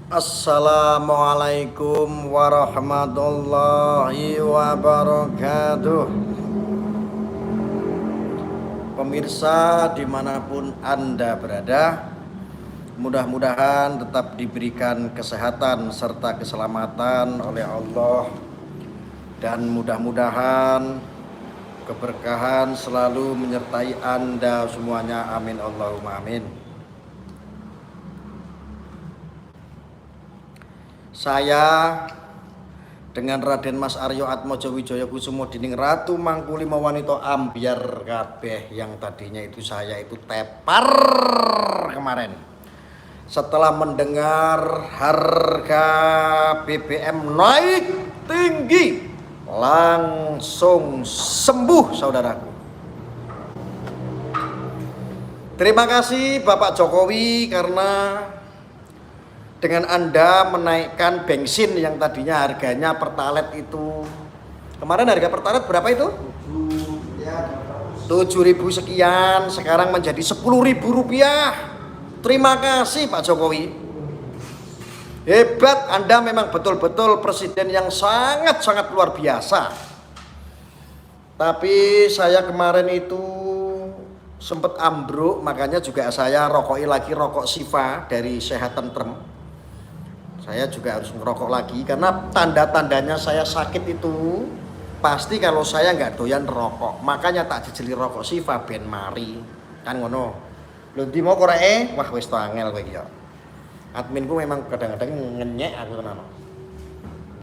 Assalamualaikum warahmatullahi wabarakatuh. Pemirsa dimanapun Anda berada, mudah-mudahan tetap diberikan kesehatan serta keselamatan oleh Allah, dan mudah-mudahan keberkahan selalu menyertai Anda semuanya. Amin Allahumma amin. Saya dengan Raden Mas Aryo Atmojo Wijoyo Kusumo Dining Ratu Mangkulima Wanita ambiar kabeh yang tadinya itu saya itu tepar kemarin setelah mendengar harga BBM naik tinggi langsung sembuh saudaraku. Terima kasih Bapak Jokowi karena dengan Anda menaikkan bensin yang tadinya harganya Pertalite itu kemarin harga Pertalite berapa itu? 7.000 sekian, sekarang menjadi 10.000 rupiah. Terima kasih Pak Jokowi. Hebat, Anda memang betul-betul presiden yang sangat-sangat luar biasa. Tapi saya kemarin itu sempat ambruk, makanya juga saya rokoi lagi rokok Siva dari Sehat Tentrem. Saya juga harus ngerokok lagi karena tanda-tandanya saya sakit itu pasti kalau saya nggak doyan rokok. Makanya tak jejeli rokok Siva ben mari. Kan ngono. Lho ndi mau koreke? Wah wis to angel kowe iki ya. Adminku memang kadang-kadang ngenyek aku tenan.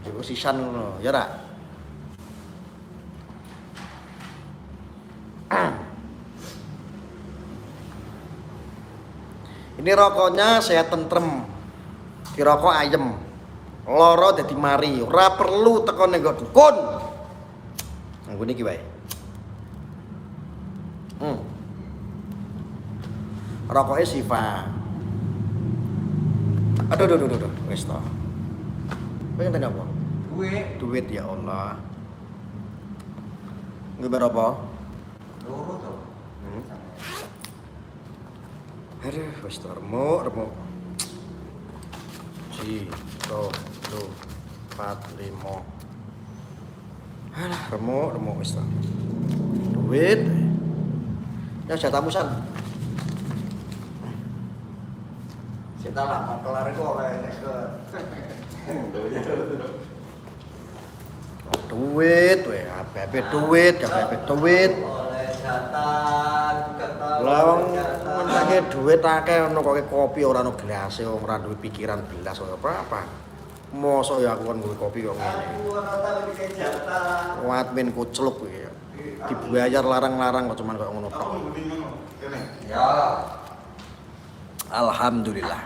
Yo sisan ngono, ya ra? Ini rokoknya Sehat Tentrem. Dirokok ayem, loro dadi mari, ora perlu teko ning dukun. Nggo niki wae. Rokoke Siva. Aduh, wis to. Kowe ngenten apa? Duit ya Allah. Nggih berapa? Loro to. Aduh, wis to remuk. Tuh, 4, 5. Alah, remuk wis ta. Duit. Ya jatamusan. Sita lah, kelar iku oleh ke. Duit, ape duit. Oleh jatah, lawang menake duit akeh ono kok kopi ora ono gelas, ora duwe pikiran belas apa. Mosok ya aku kon nggo kopi kok ngene. Aku ora tau iki jatah. Admin kucluk iki. Dibayar larang-larang kok cuman kok ngono tok. Ya. Alhamdulillah.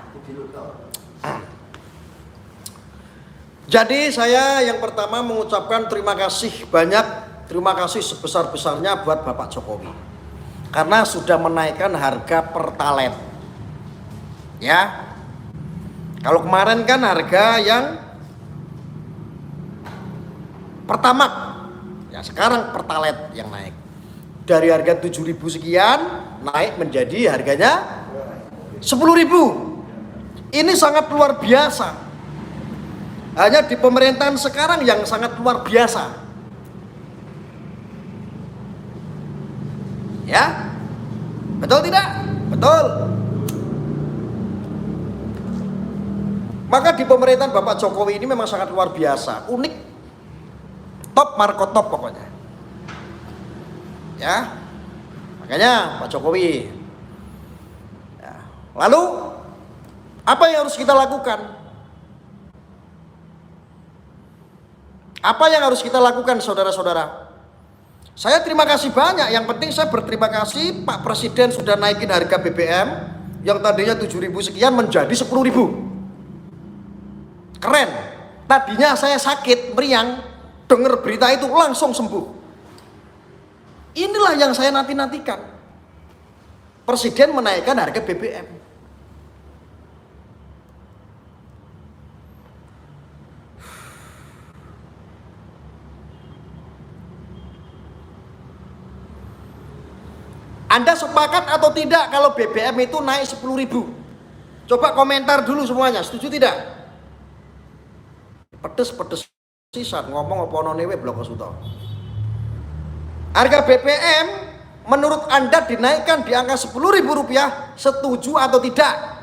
Jadi saya yang pertama mengucapkan terima kasih banyak, terima kasih sebesar-besarnya buat Bapak Jokowi. Karena sudah menaikkan harga Pertalite. Ya. Kalau kemarin kan harga yang Pertamax. Ya, sekarang Pertalite yang naik. Dari harga 7.000 sekian naik menjadi harganya 10.000. Ini sangat luar biasa. Hanya di pemerintahan sekarang yang sangat luar biasa. Ya, betul tidak? Betul. Maka di pemerintahan Bapak Jokowi ini memang sangat luar biasa, unik, top marko top pokoknya. Ya, makanya Pak Jokowi. Ya. Lalu apa yang harus kita lakukan? Apa yang harus kita lakukan, saudara-saudara? Saya terima kasih banyak. Yang penting saya berterima kasih Pak Presiden sudah naikin harga BBM yang tadinya 7.000 sekian menjadi 10.000. Keren. Tadinya saya sakit, meriang, dengar berita itu langsung sembuh. Inilah yang saya nanti-nantikan. Presiden menaikkan harga BBM. Anda sepakat atau tidak kalau BBM itu naik 10.000? Coba komentar dulu semuanya, setuju tidak? Pedes-pedes sisan ngomong apa ono newe blok suto. Harga BBM menurut Anda dinaikkan di angka Rp10.000, setuju atau tidak?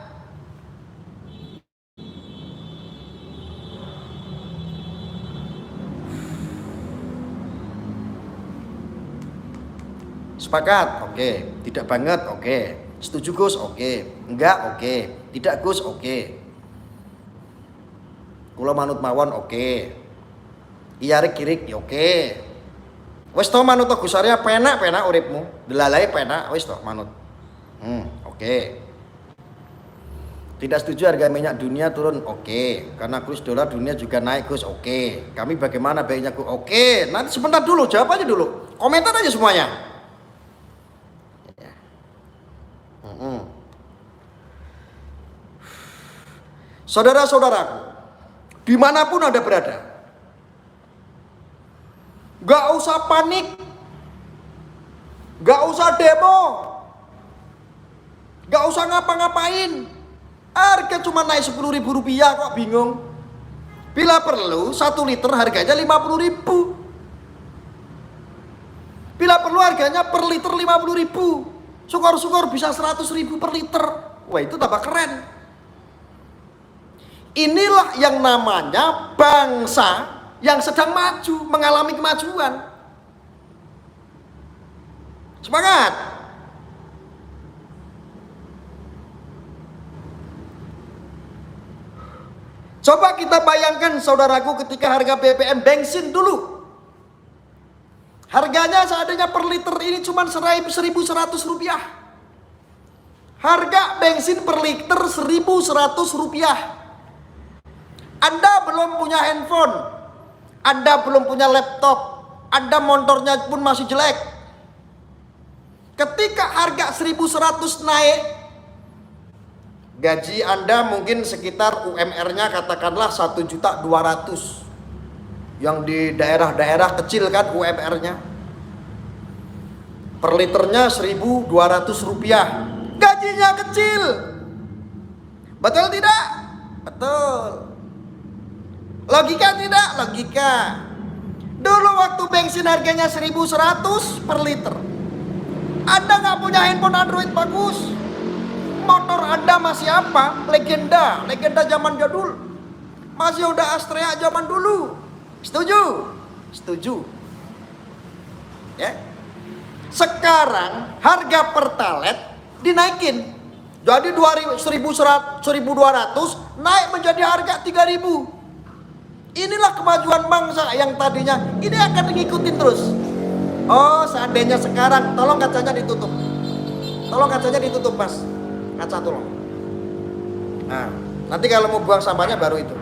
Sepakat? Oke. Tidak banget? Oke. Setuju Gus? Oke. Enggak? Oke. Tidak Gus? Oke. Kula manut mawon? Oke. Iya kirik? Oke. Wis to manut Gus Arya penak uripmu. Delalai penak wis to manut. Oke. Tidak setuju harga minyak dunia turun? Oke. Karena kurs dolar dunia juga naik Gus? Oke. Kami bagaimana baiknya Gus? Oke. Nanti sebentar dulu, jawab aja dulu. Komentar aja semuanya. Saudara-saudaraku, dimanapun Anda berada, gak usah panik, gak usah demo, gak usah ngapa-ngapain. Harga cuma naik Rp10.000 kok bingung. Bila perlu 1 liter harganya Rp50.000. Bila perlu harganya per liter Rp50.000. Syukur-syukur bisa Rp100.000 per liter. Wah, itu tambah keren. Inilah yang namanya bangsa yang sedang maju, mengalami kemajuan. Semangat. Coba kita bayangkan saudaraku, ketika harga BBM bensin dulu, harganya seadanya per liter ini cuma Rp1.100. Harga bensin per liter Rp1.100. Anda belum punya handphone, Anda belum punya laptop, Anda motornya pun masih jelek. Ketika harga 1.100 naik, gaji Anda mungkin sekitar UMR-nya katakanlah 1.200.000. Yang di daerah-daerah kecil kan UMR-nya. Per liternya Rp1.200. Gajinya kecil. Betul tidak? Betul. Logika tidak? Logika. Dulu waktu bensin harganya 1.100 per liter, Anda nggak punya handphone Android bagus, motor Anda masih apa? Legenda zaman jadul, masih Honda Astrea zaman dulu. Setuju? Setuju. Ya. Sekarang harga pertalite dinaikin, jadi 1.200 naik menjadi harga 3.000. Inilah kemajuan bangsa yang tadinya ini akan ngikutin terus. Oh, seandainya sekarang, tolong kacanya ditutup. Tolong kacanya ditutup, Mas. Kaca tolong. Nah, nanti kalau mau buang sampahnya baru itu.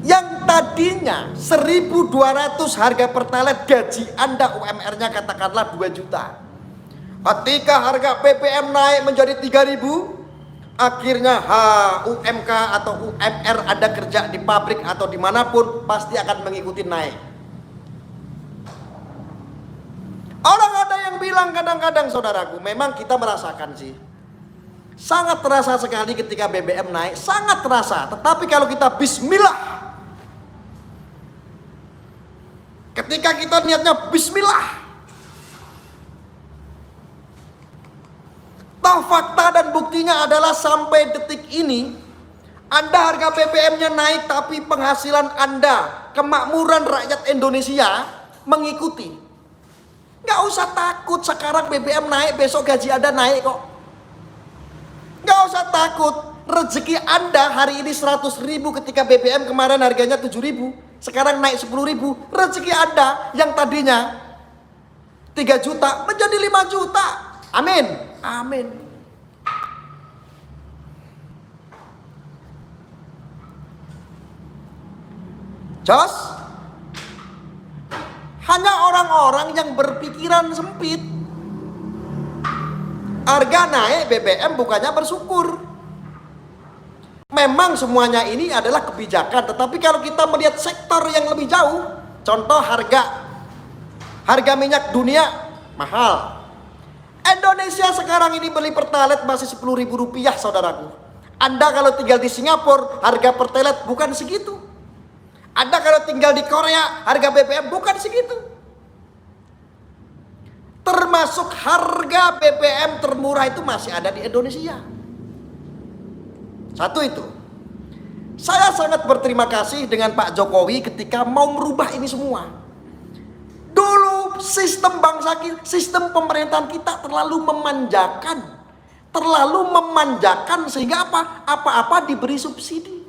Yang tadinya 1.200 harga pertalite, gaji Anda UMR-nya katakanlah 2 juta. Ketika harga BBM naik menjadi 3.000, akhirnya UMK atau UMR Anda kerja di pabrik atau dimanapun pasti akan mengikuti naik. Orang ada yang bilang kadang-kadang saudaraku, memang kita merasakan sih, sangat terasa sekali ketika BBM naik, sangat terasa. Tetapi kalau kita bismillah, ketika kita niatnya bismillah, toh fakta dan buktinya adalah sampai detik ini Anda harga BBM-nya naik, tapi penghasilan Anda, kemakmuran rakyat Indonesia mengikuti. Gak usah takut sekarang BBM naik, besok gaji Anda naik kok. Gak usah takut. Rezeki Anda hari ini 100.000 ketika BBM kemarin harganya 7.000, sekarang naik 10.000. Rezeki Anda yang tadinya 3 juta menjadi 5 juta. Amin. Amin. Jos, hanya orang-orang yang berpikiran sempit. Harga naik BBM bukannya bersyukur. Memang semuanya ini adalah kebijakan, tetapi kalau kita melihat sektor yang lebih jauh, contoh harga minyak dunia mahal. Indonesia sekarang ini beli pertalite masih Rp10.000, saudaraku. Anda kalau tinggal di Singapura, harga pertalite bukan segitu. Anda kalau tinggal di Korea, harga BBM bukan segitu. Termasuk harga BBM termurah itu masih ada di Indonesia. Satu itu. Saya sangat berterima kasih dengan Pak Jokowi ketika mau merubah ini semua. Dulu sistem bangsa kita, sistem pemerintahan kita terlalu memanjakan. Sehingga apa? Apa-apa diberi subsidi.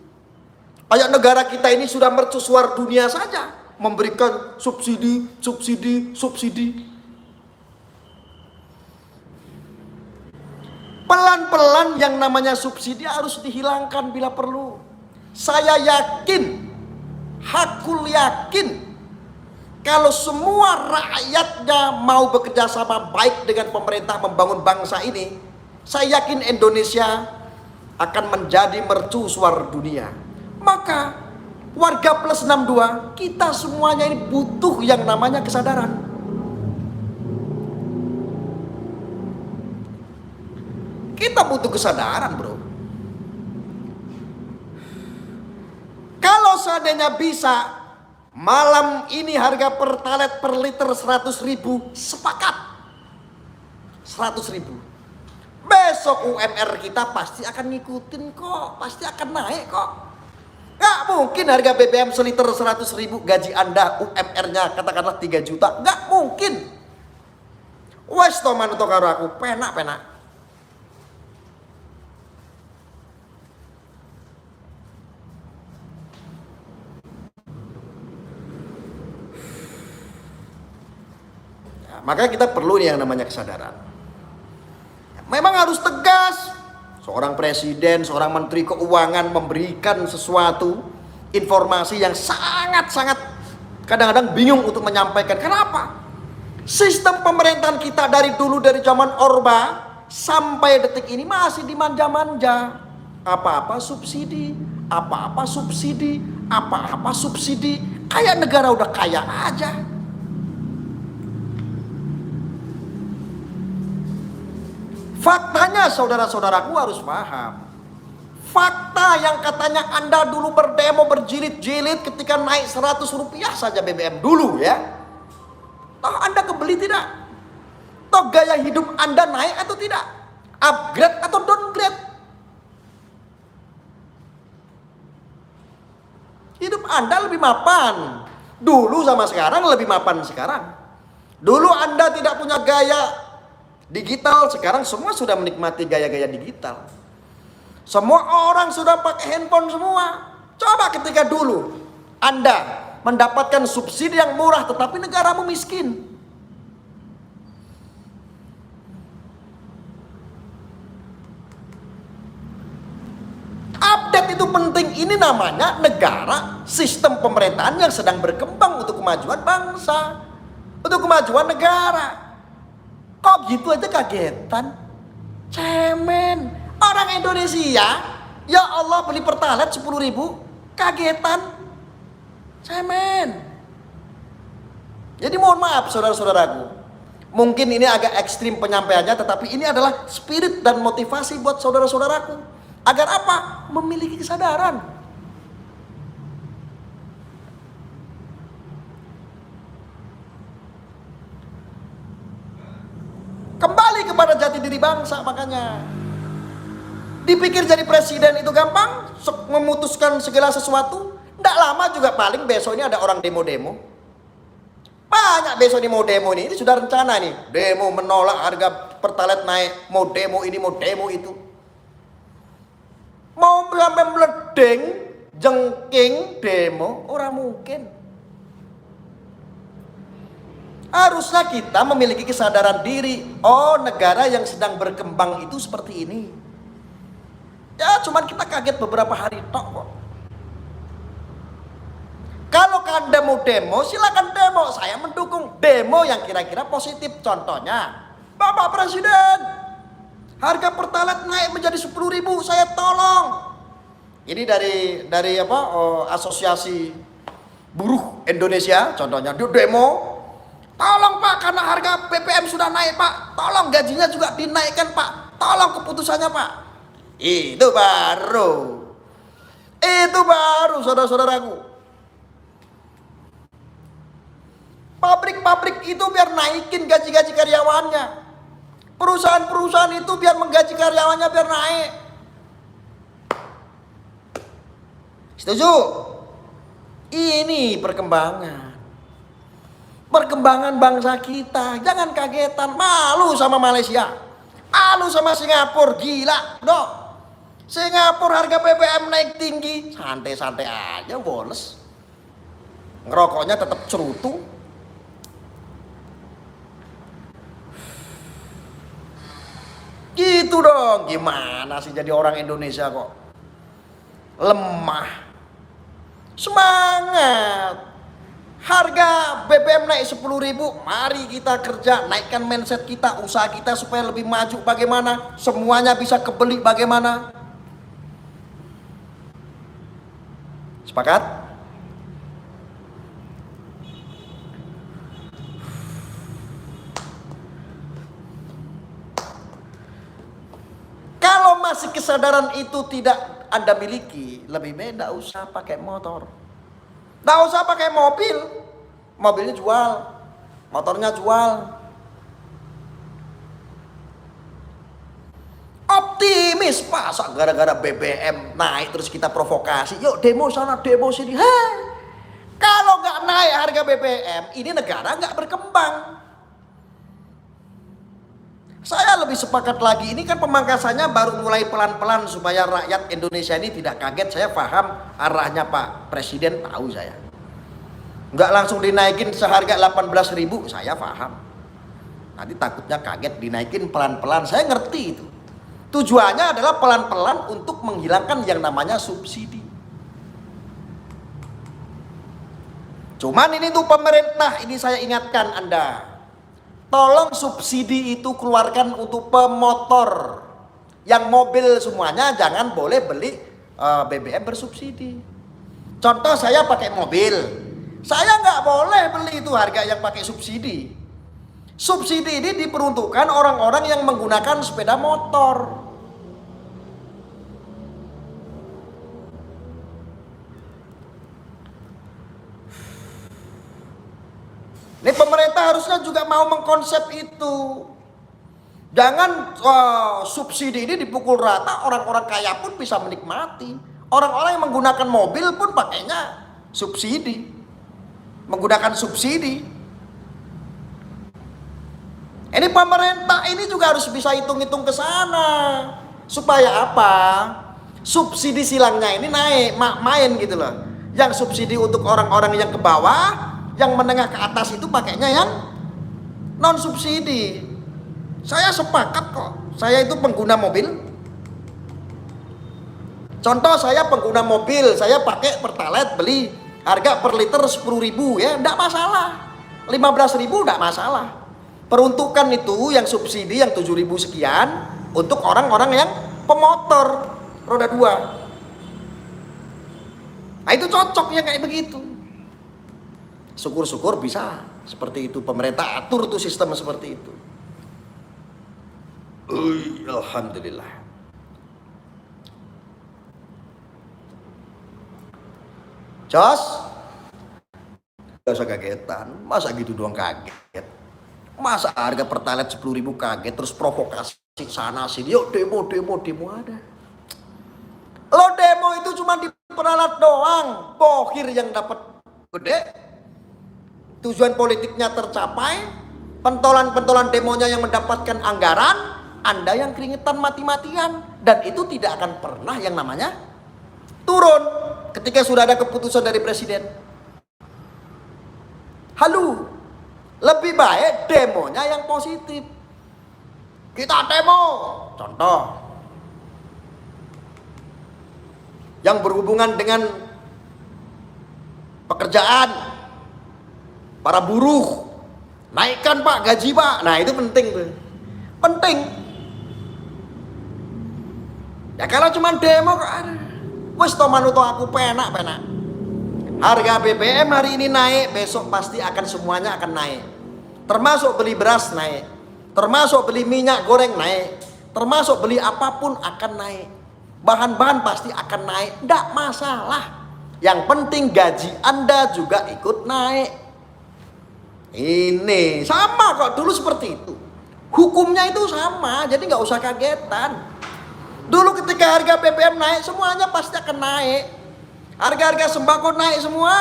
Kayak negara kita ini sudah mercusuar dunia saja, memberikan subsidi. Pelan-pelan yang namanya subsidi harus dihilangkan bila perlu. Saya yakin, hakul yakin, kalau semua rakyatnya mau bekerja sama baik dengan pemerintah membangun bangsa ini, saya yakin Indonesia akan menjadi mercusuar dunia. Maka warga plus 62, kita semuanya ini butuh yang namanya kesadaran. Kita butuh kesadaran, bro. Kalau seandainya bisa malam ini harga pertalite per liter 100.000, sepakat 100.000. Besok UMR kita pasti akan ngikutin kok, pasti akan naik kok. Gak mungkin harga BBM seliter 100.000, gaji Anda UMR-nya katakanlah 3 juta, gak mungkin. Wes to manut karo aku, penak. Makanya kita perlu nih yang namanya kesadaran. Memang harus tegas. Seorang presiden, seorang menteri keuangan memberikan sesuatu informasi yang sangat-sangat kadang-kadang bingung untuk menyampaikan. Kenapa? Sistem pemerintahan kita dari dulu, dari zaman Orba sampai detik ini masih dimanja-manja. Apa-apa subsidi, apa-apa subsidi, apa-apa subsidi. Kayak negara udah kaya aja. Faktanya saudara-saudaraku harus paham. Fakta yang katanya Anda dulu berdemo berjilid-jilid ketika naik 100 rupiah saja BBM dulu ya. Toh Anda kebeli tidak? Toh gaya hidup Anda naik atau tidak? Upgrade atau downgrade? Hidup Anda lebih mapan. Dulu sama sekarang lebih mapan sekarang. Dulu Anda tidak punya gaya digital, sekarang semua sudah menikmati gaya-gaya digital. Semua orang sudah pakai handphone semua. Coba ketika dulu Anda mendapatkan subsidi yang murah tetapi negaramu miskin. Update itu penting. Ini namanya negara, sistem pemerintahan yang sedang berkembang untuk kemajuan bangsa, untuk kemajuan negara. Kok gitu aja kagetan? Cemen. Orang Indonesia, ya Allah beli pertalite 10.000, kagetan. Cemen. Jadi mohon maaf saudara-saudaraku. Mungkin ini agak ekstrim penyampaiannya, tetapi ini adalah spirit dan motivasi buat saudara-saudaraku. Agar apa? Memiliki kesadaran. Kembali kepada jati diri bangsa. Makanya dipikir jadi presiden itu gampang, memutuskan segala sesuatu. Tidak lama juga paling besok ini ada orang demo-demo. Banyak besok ini mau demo nih. Ini sudah rencana nih. Demo menolak harga pertalite naik. Mau demo ini, mau demo itu. Mau sampai meledeng, jengking demo, orang mungkin. Harusnya kita memiliki kesadaran diri. Oh, negara yang sedang berkembang itu seperti ini. Ya, cuman kita kaget beberapa hari tok kok. Kalau Anda mau demo, silakan demo. Saya mendukung demo yang kira-kira positif. Contohnya, Bapak Presiden, harga pertalite naik menjadi 10.000, saya tolong. Ini dari Asosiasi Buruh Indonesia, contohnya demo. Tolong Pak, karena harga BBM sudah naik Pak. Tolong gajinya juga dinaikkan Pak. Tolong keputusannya Pak. Itu baru. Itu baru saudara-saudaraku. Pabrik-pabrik itu biar naikin gaji-gaji karyawannya. Perusahaan-perusahaan itu biar menggaji karyawannya biar naik. Setuju? Ini perkembangan. Perkembangan bangsa kita. Jangan kagetan, malu sama Malaysia. Malu sama Singapura, gila, dok. Singapura harga BBM naik tinggi, santai-santai aja, boles. Ngerokoknya tetap cerutu. Gitu dong, gimana sih jadi orang Indonesia kok lemah. Semangat. Harga BBM naik 10.000, mari kita kerja, naikkan mindset kita, usaha kita supaya lebih maju. Bagaimana? Semuanya bisa kebeli bagaimana? Sepakat? Kalau masih kesadaran itu tidak Anda miliki, lebih baik tidak usah pakai motor. Tidak usah pakai mobil. Mobilnya jual, motornya jual. Optimis, masa gara-gara BBM naik terus kita provokasi. Yuk demo sana, demo sini. Hei, kalau nggak naik harga BBM, ini negara nggak berkembang. Saya lebih sepakat lagi, ini kan pemangkasannya baru mulai pelan-pelan supaya rakyat Indonesia ini tidak kaget. Saya paham arahnya Pak Presiden, tahu saya. Nggak langsung dinaikin seharga 18.000, saya paham. Nanti takutnya kaget, dinaikin pelan-pelan, saya ngerti itu. Tujuannya adalah pelan-pelan untuk menghilangkan yang namanya subsidi. Cuman ini tuh pemerintah, ini saya ingatkan Anda. Tolong subsidi itu keluarkan untuk pemotor. Yang mobil semuanya jangan boleh beli BBM bersubsidi. Contoh saya pakai mobil, saya nggak boleh beli itu harga yang pakai subsidi. Subsidi ini diperuntukkan orang-orang yang menggunakan sepeda motor. Ini pemerintah harusnya juga mau mengkonsep itu. Jangan subsidi ini dipukul rata, orang-orang kaya pun bisa menikmati. Orang-orang yang menggunakan mobil pun pakainya subsidi. Menggunakan subsidi. Ini pemerintah ini juga harus bisa hitung-hitung ke sana. Supaya apa? Subsidi silangnya ini naik, main gitu loh. Yang subsidi untuk orang-orang yang ke bawah, yang menengah ke atas itu pakainya yang non subsidi. Saya sepakat kok. Saya itu pengguna mobil. Contoh saya pengguna mobil, saya pakai Pertalite, beli harga per liter 10.000 ya, enggak masalah. 15.000 enggak masalah. Peruntukan itu yang subsidi yang 7.000 sekian untuk orang-orang yang pemotor roda 2. Nah itu cocok ya kayak begitu. Syukur-syukur bisa seperti itu, pemerintah atur tuh sistem seperti itu. Alhamdulillah. Jos, gak usah kagetan, masa gitu doang kaget. Masa harga Pertalite 10.000 kaget, terus provokasi sana sini, yuk demo ada. Lo demo itu cuma diperalat doang, bohir yang dapat gede. Tujuan politiknya tercapai, pentolan-pentolan demonya yang mendapatkan anggaran, Anda yang keringetan mati-matian. Dan itu tidak akan pernah yang namanya turun ketika sudah ada keputusan dari presiden. Halu, lebih baik demonya yang positif. Kita demo, contoh yang berhubungan dengan pekerjaan, para buruh, naikkan Pak gaji Pak. Nah itu penting tuh, penting. Ya kalau cuma demo kok ada, wes to manuto aku penak. Harga BBM hari ini naik, besok pasti akan semuanya akan naik. Termasuk beli beras naik, termasuk beli minyak goreng naik, termasuk beli apapun akan naik. Bahan-bahan pasti akan naik, tidak masalah. Yang penting gaji Anda juga ikut naik. Ini sama kok, dulu seperti itu. Hukumnya itu sama, jadi nggak usah kagetan. Dulu ketika harga BBM naik, semuanya pasti akan naik. Harga-harga sembako naik semua.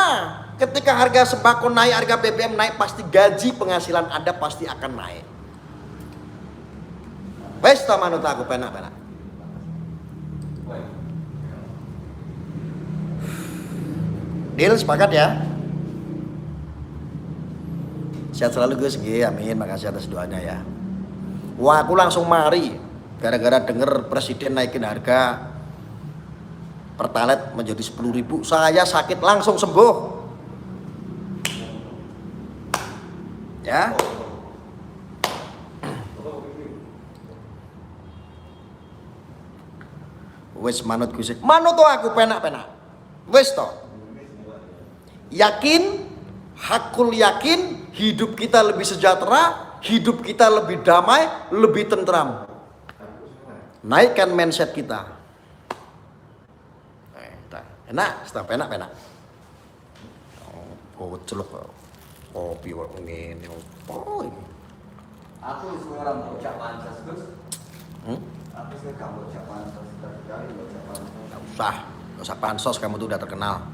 Ketika harga sembako naik, harga BBM naik, pasti gaji penghasilan Anda pasti akan naik. Wes ta manut aku penak-penak. Deal, sepakat ya? Sehat selalu Gus, amin, makasih atas doanya ya. Wah, aku langsung mari gara-gara denger presiden naikin harga Pertalite menjadi 10.000, saya sakit langsung sembuh. Ya. Wes manut Gus. Manut to aku penak-penak. Wes to. Yakin, hakul yakin, hidup kita lebih sejahtera, hidup kita lebih damai, lebih tentram. Naikkan mindset kita. Enak, setelah enak. Oh, celuk kopi kok ngene opo iki. Aku seorang bocah pantas, Gus. Aku seorang bocah pantas, sekali bocah pantas. Gak usah pansos, kamu tuh udah terkenal.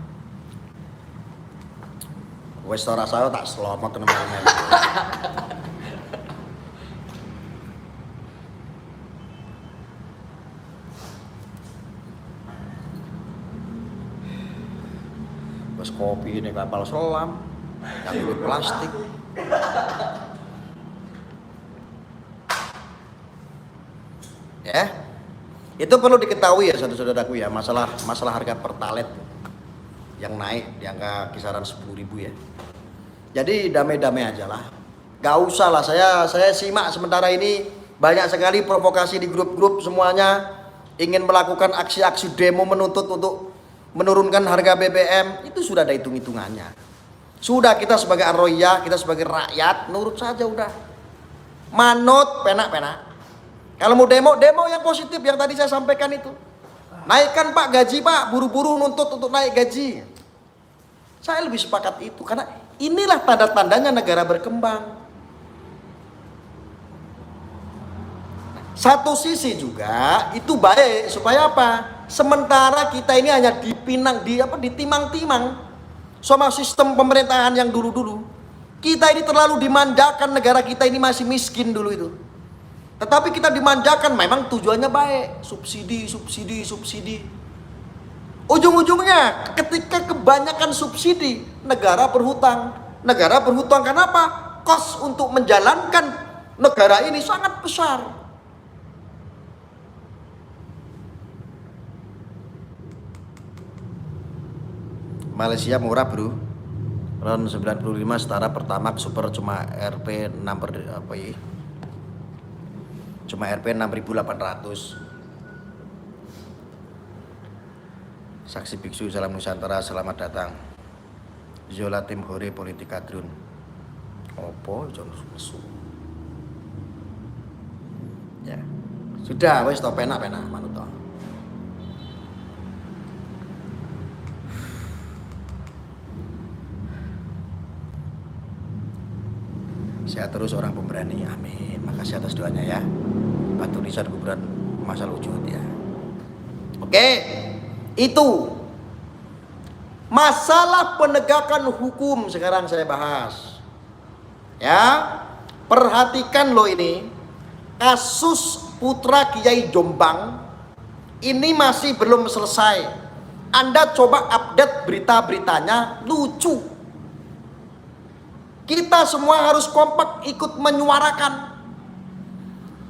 Wes ora saya tak selamat teman-teman. Wes kopi ini kapal selam, yang ini plastik. Ya, itu perlu diketahui ya saudara-saudaraku ya, masalah harga Pertalite yang naik di angka kisaran 10.000 ya. Jadi damai-damai aja lah, gak usah lah. Saya simak sementara ini banyak sekali provokasi di grup-grup, semuanya ingin melakukan aksi-aksi demo menuntut untuk menurunkan harga BBM. Itu sudah ada hitung-hitungannya. Sudah, kita sebagai arroya, kita sebagai rakyat nurut saja udah. Manut penak-penak. Kalau mau demo yang positif yang tadi saya sampaikan itu. Naikkan Pak gaji Pak, buru-buru nuntut untuk naik gaji. Saya lebih sepakat itu karena inilah tanda-tandanya negara berkembang. Satu sisi juga itu baik supaya apa? Sementara kita ini hanya ditimang-timang sama sistem pemerintahan yang dulu-dulu. Kita ini terlalu dimanjakan, negara kita ini masih miskin dulu itu. Tetapi kita dimanjakan, memang tujuannya baik, subsidi. Ujung-ujungnya ketika kebanyakan subsidi, negara berhutang. Negara berhutang karena apa? Kos untuk menjalankan negara ini sangat besar. Malaysia murah bro, ron 95 setara Pertamax Super cuma Rp 6 apa ya? Cuma Rp 6.800. Saksi Biksu Salam Nusantara, selamat datang. Zola Tim Hore Politika Drun. Opo jon nesu. Ya. Sudah wis to penak manut to. Sehat terus orang pemberani, amin. Makasih atas doanya ya. Pak Tulisan Kuburan Masal Wujud ya. Oke, itu masalah penegakan hukum sekarang saya bahas. Ya, perhatikan loh ini. Kasus putra Kiai Jombang ini masih belum selesai. Anda coba update berita-beritanya, lucu. Kita semua harus kompak ikut menyuarakan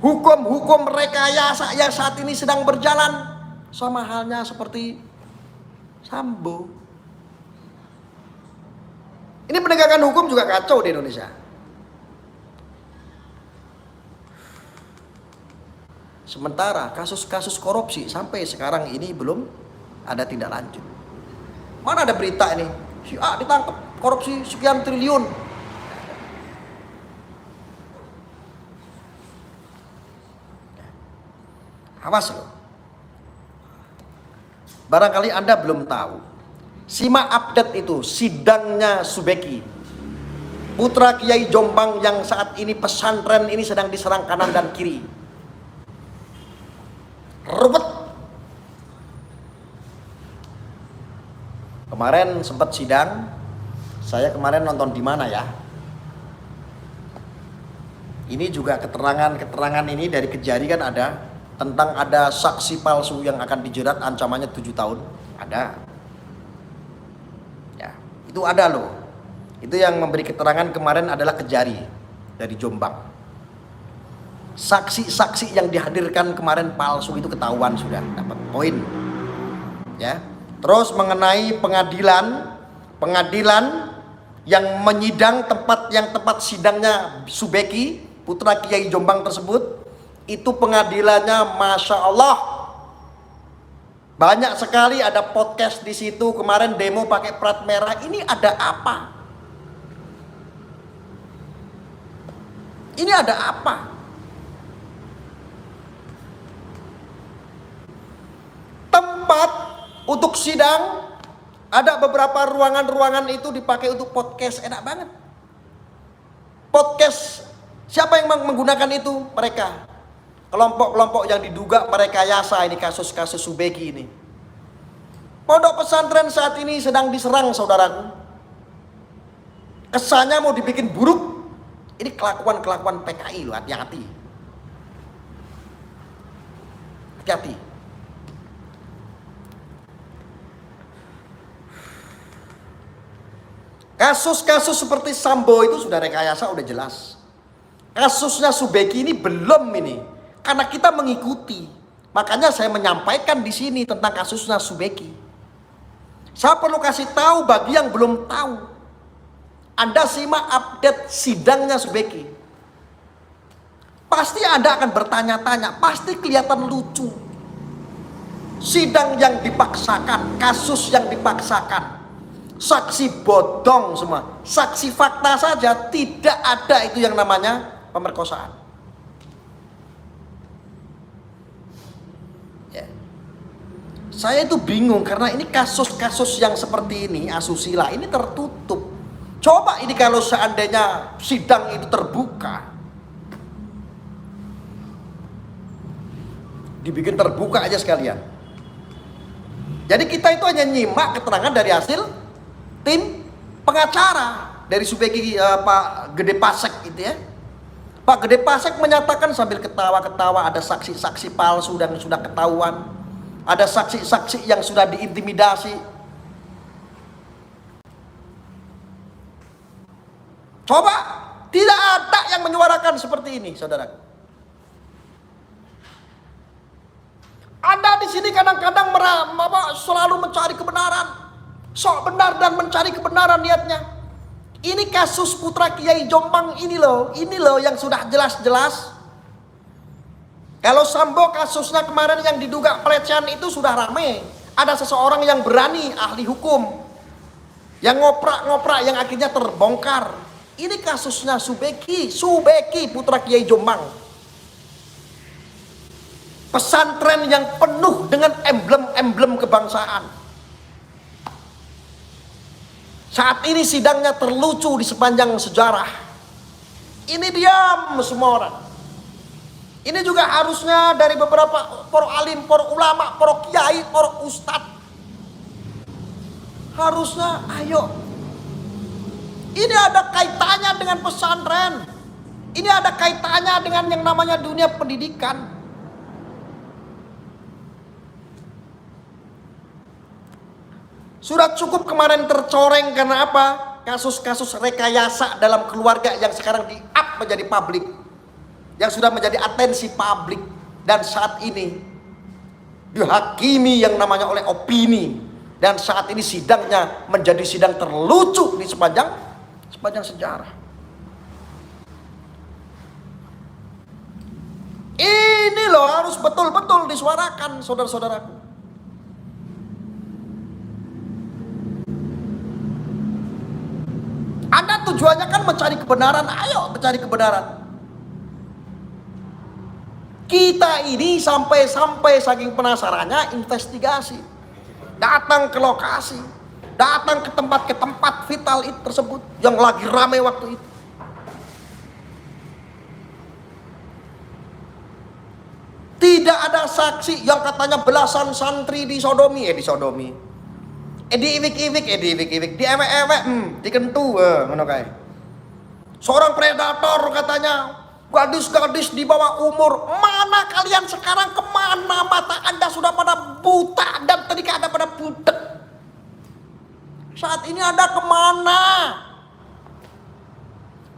hukum-hukum rekayasa yang saat ini sedang berjalan, sama halnya seperti Sambo. Ini penegakan hukum juga kacau di Indonesia. Sementara kasus-kasus korupsi sampai sekarang ini belum ada tindak lanjut. Mana ada berita ini, si A ditangkap korupsi sekian triliun. Awas loh. Barangkali Anda belum tahu. Simak update itu sidangnya Subeki, putra Kiai Jombang yang saat ini pesantren ini sedang diserang kanan dan kiri. Ruwet. Kemarin sempat sidang. Saya kemarin nonton di mana ya? Ini juga keterangan ini dari Kejari kan ada tentang ada saksi palsu yang akan dijerat ancamannya 7 tahun. Ada. Ya, itu ada loh. Itu yang memberi keterangan kemarin adalah Kejari dari Jombang. Saksi-saksi yang dihadirkan kemarin palsu itu ketahuan sudah, dapat poin. Ya. Terus mengenai pengadilan yang menyidang tempat sidangnya Subeki, putra Kiai Jombang tersebut, itu pengadilannya Masya Allah. Banyak sekali ada podcast di situ. Kemarin demo pakai plat merah. Ini ada apa? Ini ada apa? Tempat untuk sidang, ada beberapa ruangan-ruangan itu dipakai untuk podcast. Enak banget. Podcast, siapa yang menggunakan itu? Mereka. Kelompok-kelompok yang diduga merekayasa ini kasus-kasus Subeki ini. Pondok pesantren saat ini sedang diserang, saudaraku. Kesannya mau dibikin buruk. Ini kelakuan-kelakuan PKI loh, hati-hati. Hati-hati. Kasus-kasus seperti Sambo itu sudah rekayasa, udah jelas. Kasusnya Subeki ini belum ini, karena kita mengikuti. Makanya saya menyampaikan di sini tentang kasusnya Subeki. Saya perlu kasih tahu bagi yang belum tahu. Anda simak update sidangnya Subeki. Pasti Anda akan bertanya-tanya, pasti kelihatan lucu. Sidang yang dipaksakan, kasus yang dipaksakan. Saksi bodong semua, saksi fakta saja, tidak ada itu yang namanya pemerkosaan. Ya. Saya itu bingung karena ini kasus-kasus yang seperti ini, asusila ini tertutup. Coba ini kalau seandainya sidang itu terbuka, dibikin terbuka aja sekalian. Jadi kita itu hanya nyimak keterangan dari hasil tim pengacara dari Subeki, Pak Gede Pasek itu ya. Pak Gede Pasek menyatakan sambil ketawa-ketawa ada saksi-saksi palsu dan sudah ketahuan. Ada saksi-saksi yang sudah diintimidasi. Coba, tidak ada yang menyuarakan seperti ini, saudara. Anda di sini kadang-kadang selalu mencari kebenaran. Sok benar dan mencari kebenaran niatnya. Ini kasus putra Kiai Jombang ini loh yang sudah jelas-jelas. Kalau Sambo kasusnya kemarin yang diduga pelecehan itu sudah rame. Ada seseorang yang berani, ahli hukum, yang ngoprak-ngoprak yang akhirnya terbongkar. Ini kasusnya Subeki putra Kiai Jombang. Pesantren yang penuh dengan emblem-emblem kebangsaan. Saat ini sidangnya terlucu di sepanjang sejarah. Ini diam semua orang. Ini juga harusnya dari beberapa para alim, para ulama, para kiai, para ustadz. Harusnya ayo. Ini ada kaitannya dengan pesantren. Ini ada kaitannya dengan yang namanya dunia pendidikan. Sudah cukup kemarin tercoreng karena apa? Kasus-kasus rekayasa dalam keluarga yang sekarang di-up menjadi publik. Yang sudah menjadi atensi publik. Dan saat ini dihakimi yang namanya oleh opini. Dan saat ini sidangnya menjadi sidang terlucu di sepanjang sejarah. Ini loh harus betul-betul disuarakan, saudara-saudaraku. Anda tujuannya kan mencari kebenaran, ayo mencari kebenaran. Kita ini sampai saking penasarannya investigasi. datang ke lokasi, datang ke tempat vital itu tersebut yang lagi ramai waktu itu. Tidak ada saksi yang katanya belasan santri disodomi, diiwik-iwik, diewek-ewek, dikentu, ngono kae. Seorang predator katanya, gadis-gadis di bawah umur. Mana kalian sekarang, kemana mata Anda sudah pada buta dan telinga Anda pada butek? Saat ini Anda kemana?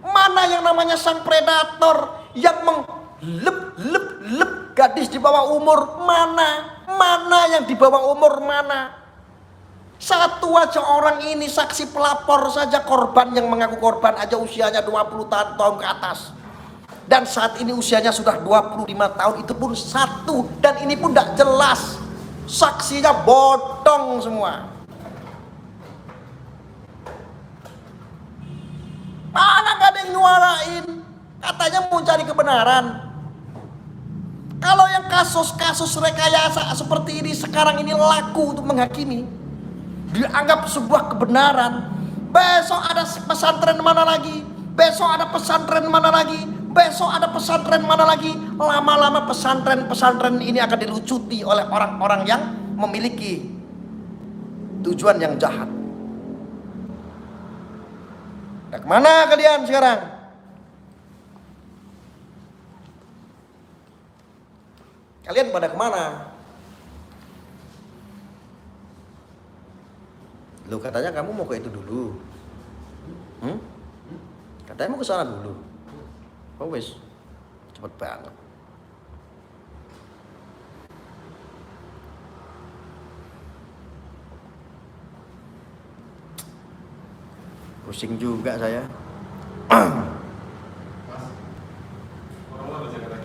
Mana yang namanya sang predator yang lep gadis di bawah umur? Mana yang di bawah umur mana? Satu aja orang ini saksi pelapor saja, korban yang mengaku korban aja usianya 20 tahun ke atas. Dan saat ini usianya sudah 25 tahun, itu pun satu. Dan ini pun tidak jelas, saksinya bodong semua. Mana gak ada yang nyuarain, katanya mau cari kebenaran. Kalau yang kasus-kasus rekayasa seperti ini sekarang ini laku untuk menghakimi, dianggap sebuah kebenaran. Besok ada pesantren mana lagi, besok ada pesantren mana lagi, besok ada pesantren mana lagi. Lama-lama pesantren ini akan dilucuti oleh orang-orang yang memiliki tujuan yang jahat. Nah, kemana kalian sekarang? Kalian pada kemana? Lu katanya kamu mau ke itu dulu, katanya mau ke sana dulu. Oh wes, cepet banget. Pusing juga saya.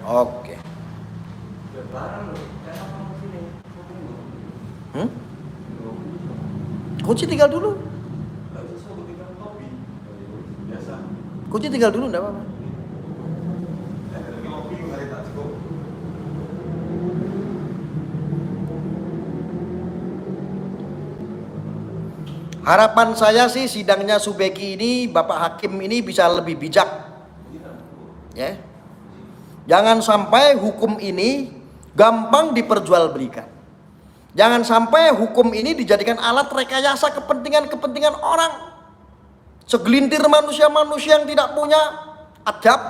Oke. Kunci tinggal dulu. Kunci tinggal dulu, enggak apa-apa. Harapan saya sih sidangnya Subeki ini, Bapak Hakim ini bisa lebih bijak. Ya. Jangan sampai hukum ini gampang diperjualbelikan. Jangan sampai hukum ini dijadikan alat rekayasa kepentingan orang. Segelintir manusia-manusia yang tidak punya adab.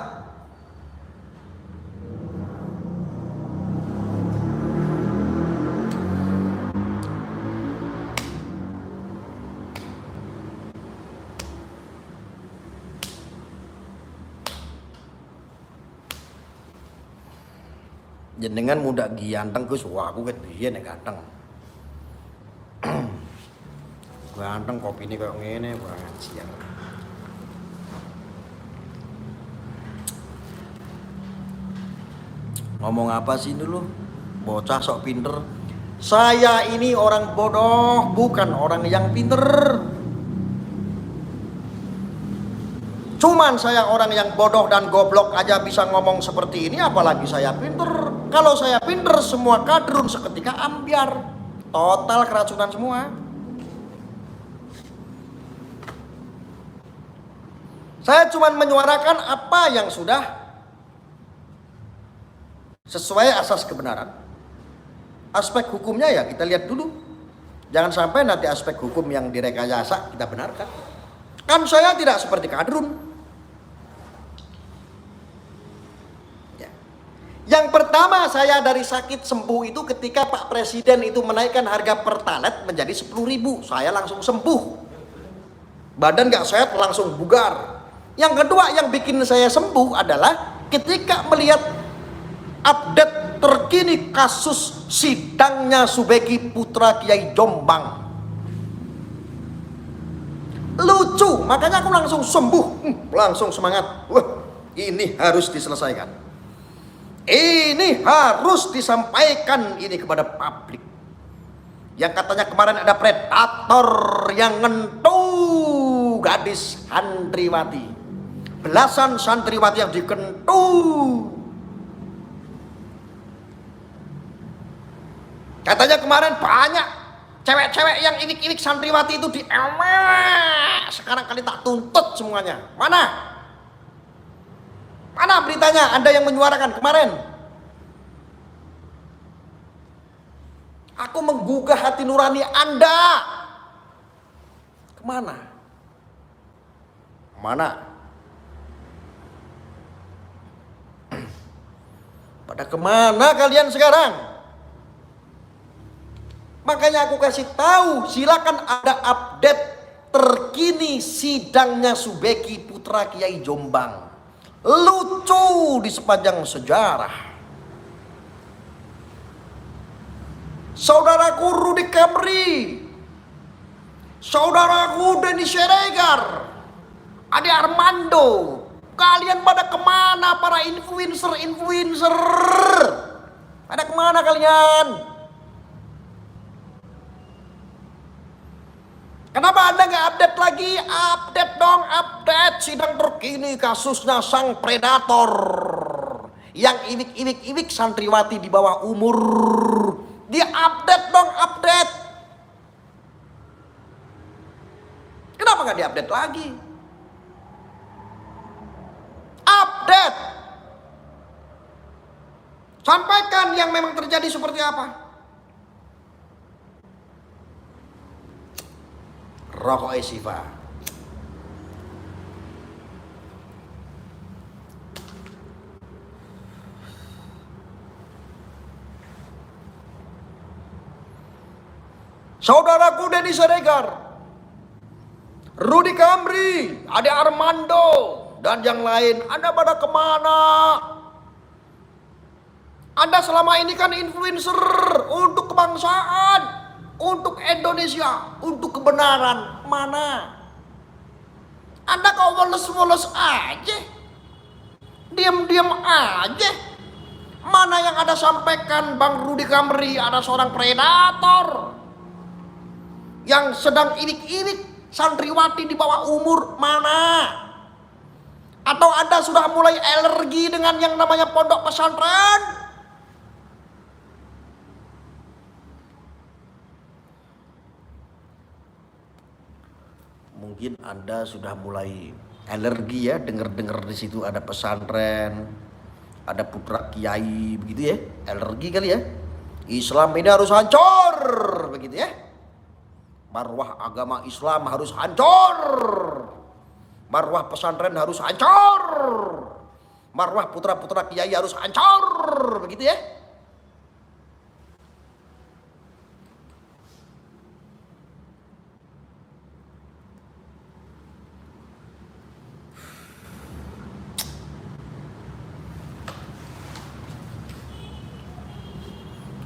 Jenengan muda ganteng Gus, wah aku ket biyen nek ganteng. Ganteng kopi ini kayak ngene, banget siang. Ngomong apa sih dulu? Bocah sok pinter. Saya ini orang bodoh, bukan orang yang pinter. Cuman saya orang yang bodoh dan goblok aja bisa ngomong seperti ini, apalagi saya pinter. Kalau saya pinter, semua kadrun seketika ambiar. Total keracunan semua. Saya cuman menyuarakan apa yang sudah sesuai asas kebenaran. Aspek hukumnya ya kita lihat dulu. Jangan sampai nanti aspek hukum yang direkayasa kita benarkan. Kan saya tidak seperti kadrun. Ya. Yang pertama saya dari sakit sembuh itu ketika Pak Presiden itu menaikkan harga Pertalite menjadi 10.000. Saya langsung sembuh. Badan gak sehat, langsung bugar. Yang kedua yang bikin saya sembuh adalah ketika melihat update terkini kasus sidangnya Subeki putra Kiai Jombang. Lucu, makanya aku langsung sembuh, langsung semangat. Wah, ini harus diselesaikan. Ini harus disampaikan ini kepada publik. Yang katanya kemarin ada predator yang ngentu gadis santriwati. Belasan santriwati yang dikentu. Katanya kemarin banyak Cewek-cewek yang iwik-iwik santriwati itu sekarang kalian tak tuntut semuanya. Mana? Mana beritanya? Anda yang menyuarakan kemarin. Aku menggugah hati nurani Anda. Kemana? Mana? Pada kemana kalian sekarang? Makanya aku kasih tahu, silakan ada update terkini sidangnya Subeki putra Kiai Jombang. Lucu di sepanjang sejarah. Saudaraku Rudy Kamri, saudaraku Denny Siregar, Ade Armando, kalian pada kemana para influencer? Pada kemana kalian? Kenapa Anda nggak update lagi? Update dong, update sidang terkini kasusnya sang predator yang iwik santriwati di bawah umur. Dia update dong, update. Kenapa nggak diupdate lagi? Update. Sampaikan yang memang terjadi seperti apa. Rokok Siva. Saudaraku Denny Siregar, Rudy Kamri, Ade Armando, dan yang lain, Anda pada kemana? Anda selama ini kan influencer untuk kebangsaan, untuk Indonesia, untuk kebenaran. Mana? Anda kok woles-woles aja, diam-diam aja. Mana yang Anda sampaikan Bang Rudy Kamri ada seorang predator yang sedang iwik-iwik santriwati di bawah umur? Mana? Atau Anda sudah mulai alergi dengan yang namanya pondok pesantren? Mungkin Anda sudah mulai alergi ya, dengar-dengar di situ ada pesantren, ada putra kiai, begitu ya, alergi kali ya. Islam ini harus hancur, begitu ya. Marwah agama Islam harus hancur, marwah pesantren harus hancur, marwah putra-putra kiai harus hancur, begitu ya.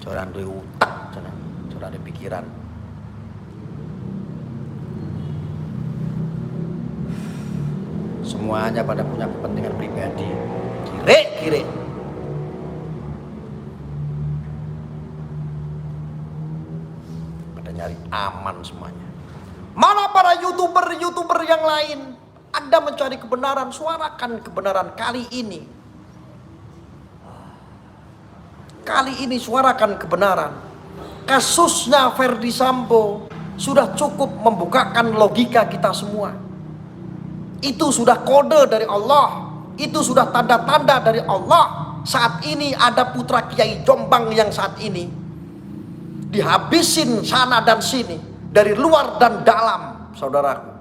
Orang duwe utak, orang ada pikiran. Semuanya pada punya kepentingan pribadi. Kire. Pada nyari aman semuanya. Mana para YouTuber yang lain? Anda mencari kebenaran, suarakan kebenaran kali ini. Kali ini suarakan kebenaran. Kasusnya Ferdy Sambo sudah cukup membukakan logika kita semua. Itu sudah kode dari Allah. Itu sudah tanda-tanda dari Allah. Saat ini ada putra Kiai Jombang yang saat ini dihabisin sana dan sini, dari luar dan dalam, saudaraku.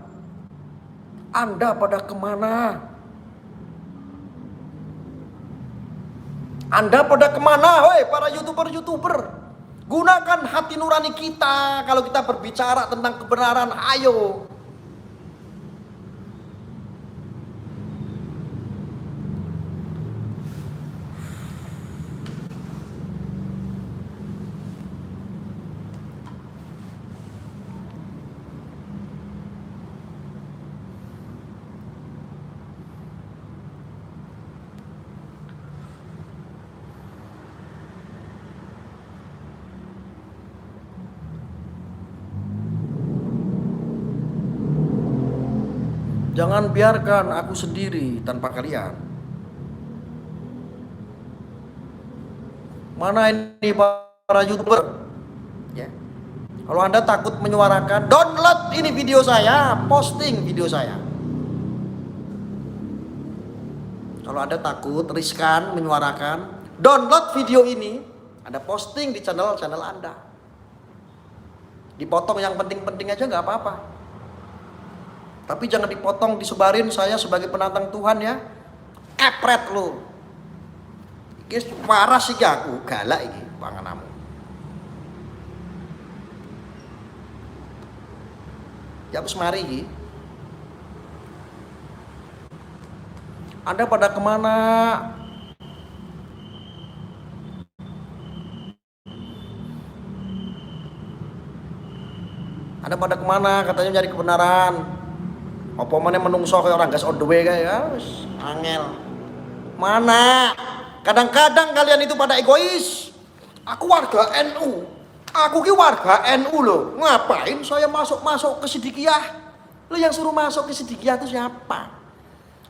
Anda pada kemana? Anda pada kemana, hoi para YouTuber? Gunakan hati nurani kita kalau kita berbicara tentang kebenaran, ayo. Jangan biarkan aku sendiri tanpa kalian. Mana ini para YouTuber? Ya. Kalau Anda takut menyuarakan, download ini video saya, posting video saya. Kalau Anda takut, riskan menyuarakan, download video ini, Anda posting di channel Anda. Dipotong yang penting-penting aja nggak apa-apa. Tapi jangan dipotong, disebarin saya sebagai penantang Tuhan ya. Kepret lu. Iki waras iki aku, galak iki panganamu. Ya wis mari iki. Anda pada kemana? Anda pada kemana? Katanya nyari kebenaran. Apa mana menungso kayak orang gas on the way kayak ya, wis angel. Mana? Kadang-kadang kalian itu pada egois. Aku warga NU. Aku ki warga NU loh. Ngapain saya masuk ke Sidikiyah? Lo yang suruh masuk ke Sidikiyah itu siapa?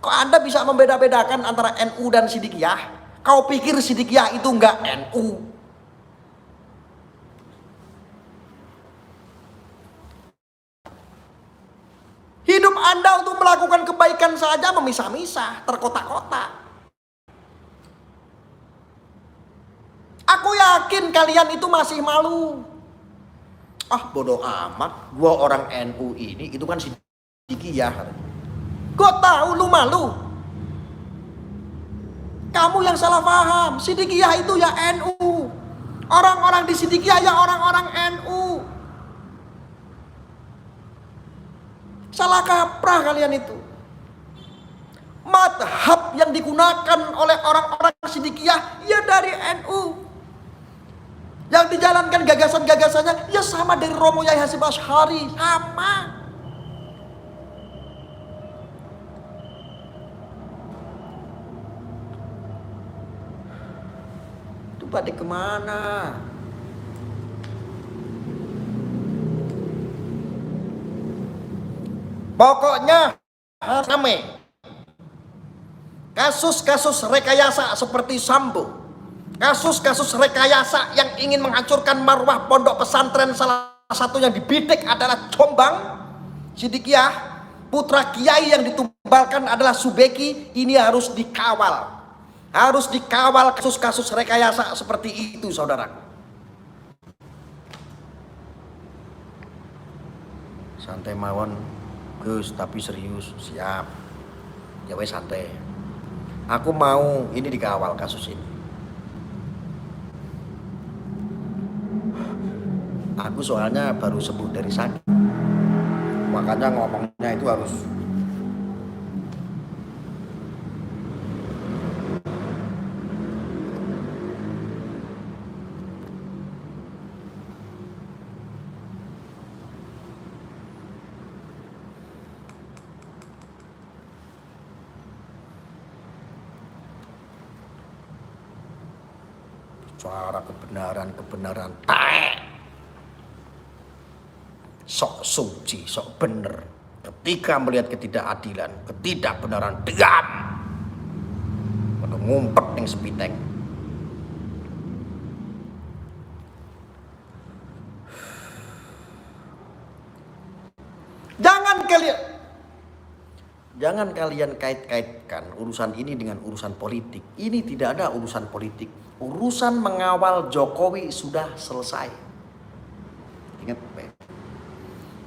Kok Anda bisa membeda-bedakan antara NU dan Sidikiyah? Kau pikir Sidikiyah itu enggak NU? Hidup Anda untuk melakukan kebaikan saja memisah-misah, terkotak-kotak. Aku yakin kalian itu masih malu. Ah bodoh amat, gua orang NU ini, itu kan Sidikiyah. Gua tahu lu malu. Kamu yang salah paham, Sidikiyah itu ya NU. Orang-orang di Sidikiyah ya orang-orang NU. Salah kaprah kalian itu. Madhab yang digunakan oleh orang-orang Sidikiyah ya dari NU. Yang dijalankan gagasan-gagasannya ya sama dari Romo Yai Hasyim Asy'ari, sama. Itu pada kemana? Pokoknya rame. Kasus-kasus rekayasa seperti Sambo. Kasus-kasus rekayasa yang ingin menghancurkan marwah pondok pesantren, salah satu yang dibidik adalah Jombang, Sidikiyah. Putra kiai yang ditumbalkan adalah Subeki. Ini harus dikawal. Harus dikawal kasus-kasus rekayasa seperti itu, saudaraku. Santai mawon Gus, tapi serius, siap. Ya wes santai. Aku mau ini dikawal kasus ini. Aku soalnya baru sembuh dari sakit. Makanya ngomongnya itu harus suara kebenaran sok suci, sok bener. Ketika melihat ketidakadilan, ketidakbenaran, diam. Pada ngumpet yang sepiteng. Jangan kalian kait-kaitkan urusan ini dengan urusan politik. Ini tidak ada urusan politik. Urusan mengawal Jokowi sudah selesai. Ingat baik.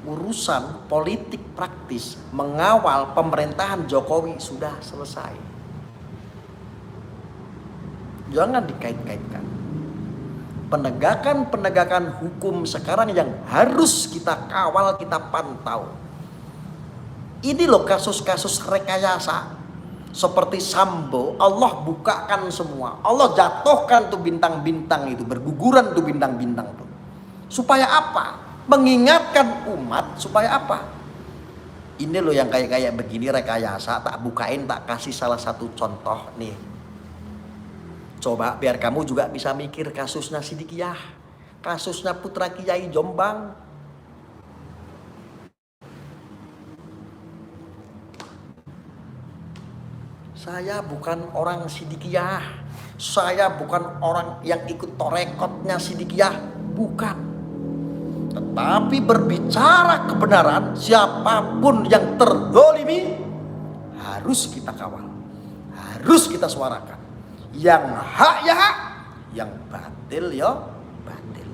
Urusan politik praktis mengawal pemerintahan Jokowi sudah selesai. Jangan dikait-kaitkan. Penegakan hukum sekarang yang harus kita kawal, kita pantau. Ini loh kasus-kasus rekayasa seperti Sambo. Allah bukakan semua. Allah jatuhkan tuh bintang-bintang itu, berguguran tuh bintang-bintang tuh. Supaya apa? Mengingatkan umat supaya apa? Ini loh yang kayak begini rekayasa, tak bukain, tak kasih salah satu contoh nih. Coba biar kamu juga bisa mikir kasusnya Sidikiyah, kasusnya putra Kiai Jombang. Saya bukan orang Sidikiyah. Saya bukan orang yang ikut torekotnya Sidikiyah. Bukan. Tapi berbicara kebenaran, siapapun yang terzolimi harus kita kawal, harus kita suarakan. Yang hak ya hak, yang batil ya batil.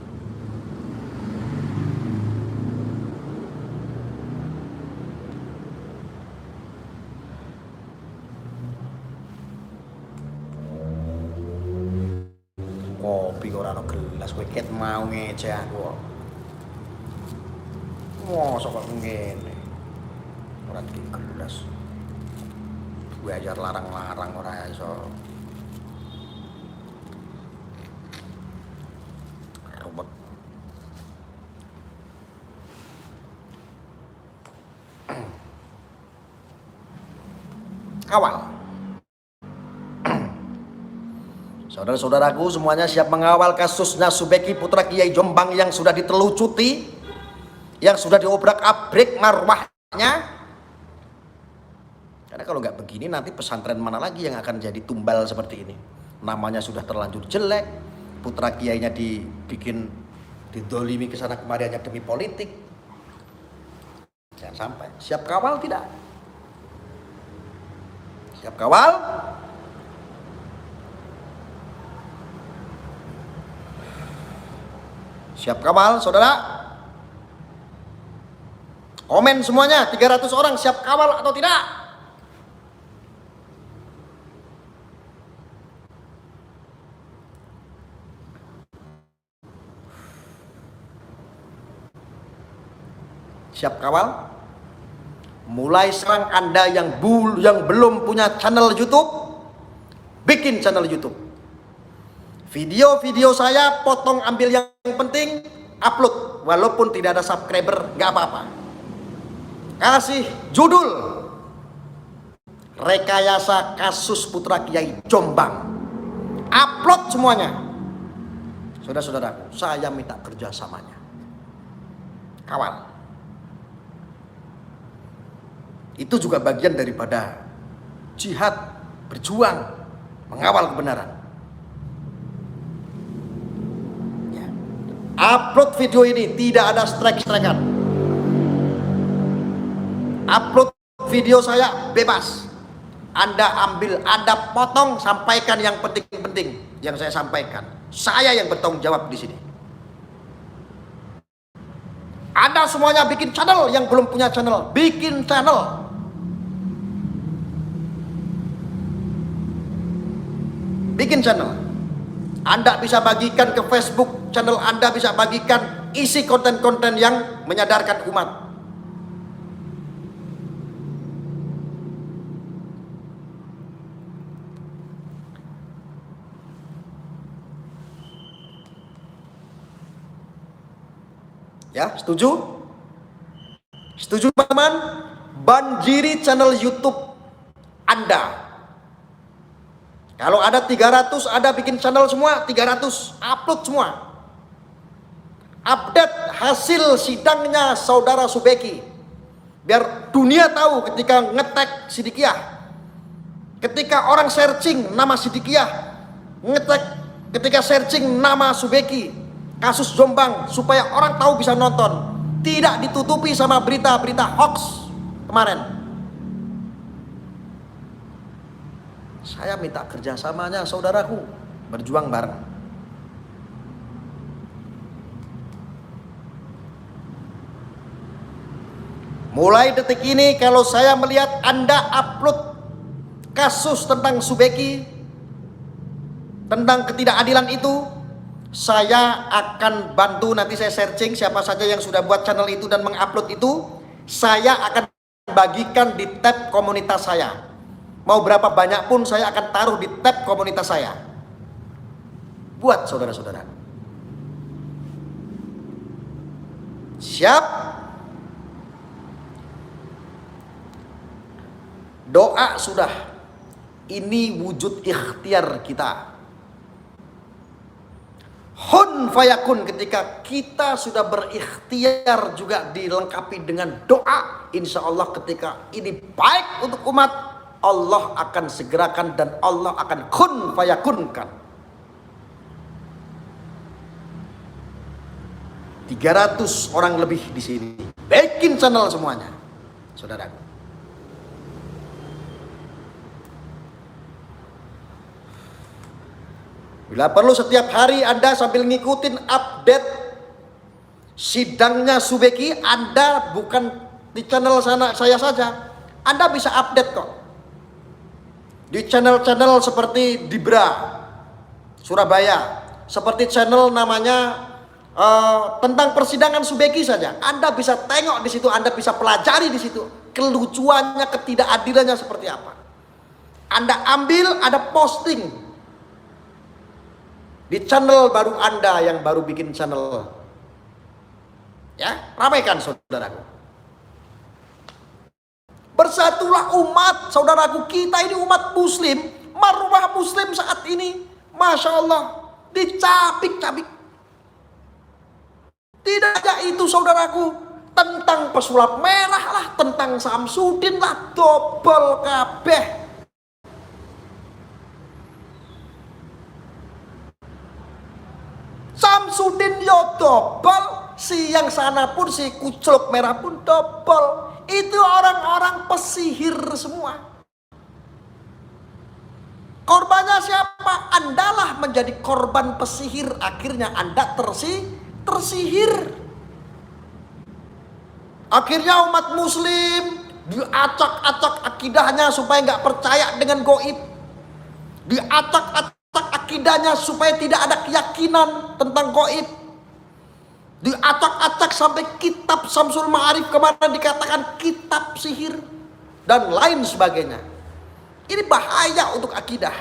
Kopi ora ono gelas, kowe ket mau ngece aku kok. Mosok kok ngene. Ora di gelas. Gue ajar larang-larang ora iso. Robot. Kawal. Saudara-saudaraku semuanya siap mengawal kasusnya Subeki putra Kiai Jombang yang sudah ditelucuti, yang sudah diobrak-abrik marwahnya. Karena kalau nggak begini nanti pesantren mana lagi yang akan jadi tumbal seperti ini. Namanya sudah terlanjur jelek, putra kiainya dibikin didolimi kesana kemari hanya demi politik. Jangan sampai. Siap kawal tidak? Siap kawal? Siap kawal, saudara? Komen semuanya, 300 orang siap kawal atau tidak? Siap kawal? Mulai sekarang Anda yang belum punya channel YouTube, bikin channel YouTube. Video-video saya potong ambil yang penting, upload. Walaupun tidak ada subscriber, nggak apa-apa. Kasih judul rekayasa kasus putra Kiai Jombang. Upload semuanya. Saudara-saudaraku, saya minta kerjasamanya. Kawal. Itu juga bagian daripada jihad, berjuang, mengawal kebenaran. Ya. Upload video ini, tidak ada strike-strikan. Upload video saya bebas. Anda ambil, Anda potong, sampaikan yang penting-penting yang saya sampaikan. Saya yang bertanggung jawab di sini. Anda semuanya bikin channel, yang belum punya channel, bikin channel. Bikin channel. Anda bisa bagikan ke Facebook, channel Anda bisa bagikan isi konten-konten yang menyadarkan umat. Ya, setuju? Setuju teman-teman? Banjiri channel YouTube Anda. Kalau ada 300, Anda bikin channel semua, 300, upload semua. Update hasil sidangnya saudara Subeki. Biar dunia tahu ketika ngetek Sidikiyah. Ketika orang searching nama Sidikiyah, ngetek ketika searching nama Subeki, kasus Jombang, supaya orang tahu bisa nonton. Tidak ditutupi sama berita-berita hoax kemarin. Saya minta kerjasamanya saudaraku, berjuang bareng. Mulai detik ini kalau saya melihat Anda upload kasus tentang Subeki, tentang ketidakadilan itu, saya akan bantu. Nanti saya searching siapa saja yang sudah buat channel itu dan mengupload itu, saya akan bagikan di tab komunitas saya. Mau berapa banyak pun saya akan taruh di tab komunitas saya. Buat saudara-saudara. Siap? Doa sudah. Ini wujud ikhtiar kita. Hun fayakun, ketika kita sudah berikhtiar juga dilengkapi dengan doa. Insya Allah ketika ini baik untuk umat, Allah akan segerakan dan Allah akan kun fayakunkan. 300 orang lebih di sini. Bikin channel semuanya, saudaraku. Bila perlu setiap hari Anda sambil ngikutin update sidangnya Subeki, Anda bukan di channel saya saja, Anda bisa update kok. Di channel-channel seperti Dibra Surabaya, seperti channel namanya tentang persidangan Subeki saja, Anda bisa tengok di situ, Anda bisa pelajari di situ kelucuannya, ketidakadilannya seperti apa. Anda ambil, ada posting di channel baru Anda yang baru bikin channel. Ya, ramaikan saudaraku. Bersatulah umat, saudaraku. Kita ini umat muslim, marwah muslim saat ini, Masya Allah, dicabik-cabik. Tidak aja itu saudaraku, tentang pesulap merah lah, tentang Samsudin lah, dobel kabeh. Samsudin yo dobel, si yang sana pun, si kucluk merah pun dobel. Itu orang-orang pesihir semua. Korbannya siapa? Andalah menjadi korban pesihir. Akhirnya Anda tersihir. Akhirnya umat muslim diacak-acak akidahnya supaya nggak percaya dengan goib. Diacak-acak akidahnya supaya tidak ada keyakinan tentang goib. Diacak-acak sampai kitab Syamsul Ma'arif kemarin dikatakan kitab sihir dan lain sebagainya. Ini bahaya untuk akidah.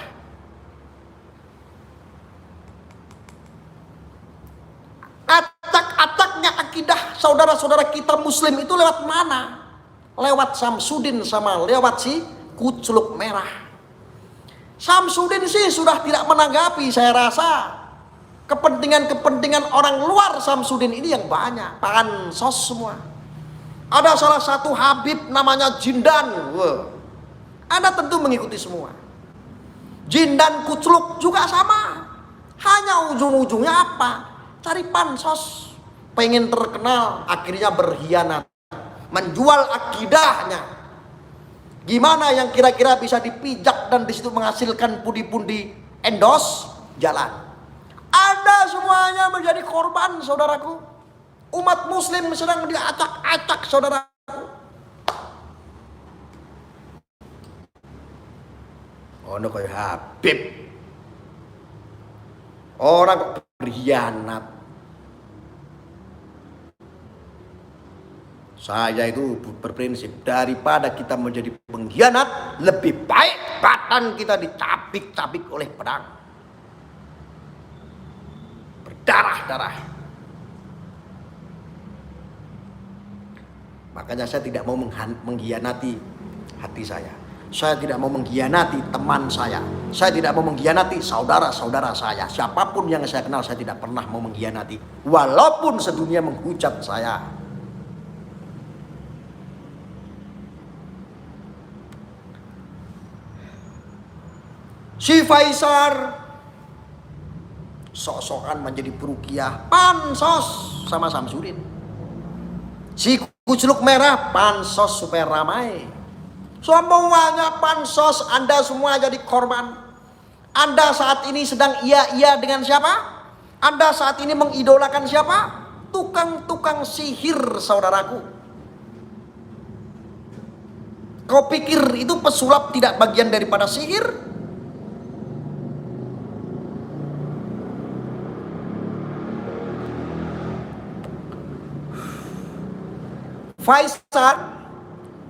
Acak-acaknya akidah saudara-saudara kita muslim itu lewat mana? Lewat Samsudin sama lewat si kucluk merah. Samsudin sih sudah tidak menanggapi, saya rasa. Kepentingan-kepentingan orang luar Samsudin ini yang banyak. Pansos semua. Ada salah satu Habib namanya Jindan. Wow. Anda tentu mengikuti semua. Jindan kucluk juga sama. Hanya ujung-ujungnya apa? Cari pansos. Pengen terkenal, akhirnya berkhianat. Menjual akidahnya. Gimana yang kira-kira bisa dipijak dan disitu menghasilkan pundi-pundi endos? Jalan. Anda semuanya menjadi korban, saudaraku. Umat muslim sedang diacak-acak, saudaraku. Ono kayak Habib. Orang kok berkhianat. Saya itu berprinsip, daripada kita menjadi pengkhianat, lebih baik badan kita dicabik-cabik oleh pedang. Berdarah-darah. Makanya saya tidak mau mengkhianati hati saya. Saya tidak mau mengkhianati teman saya. Saya tidak mau mengkhianati saudara-saudara saya. Siapapun yang saya kenal, saya tidak pernah mau mengkhianati. Walaupun sedunia menghujat saya. Si Faisal sok-sokan menjadi peruqyah, pansos sama Samsudin. Si kucluk merah pansos supaya ramai. Semuanya pansos, Anda semua jadi korban. Anda saat ini sedang iya-iya dengan siapa? Anda saat ini mengidolakan siapa? Tukang-tukang sihir, saudaraku. Kau pikir itu pesulap tidak bagian daripada sihir? Faisal,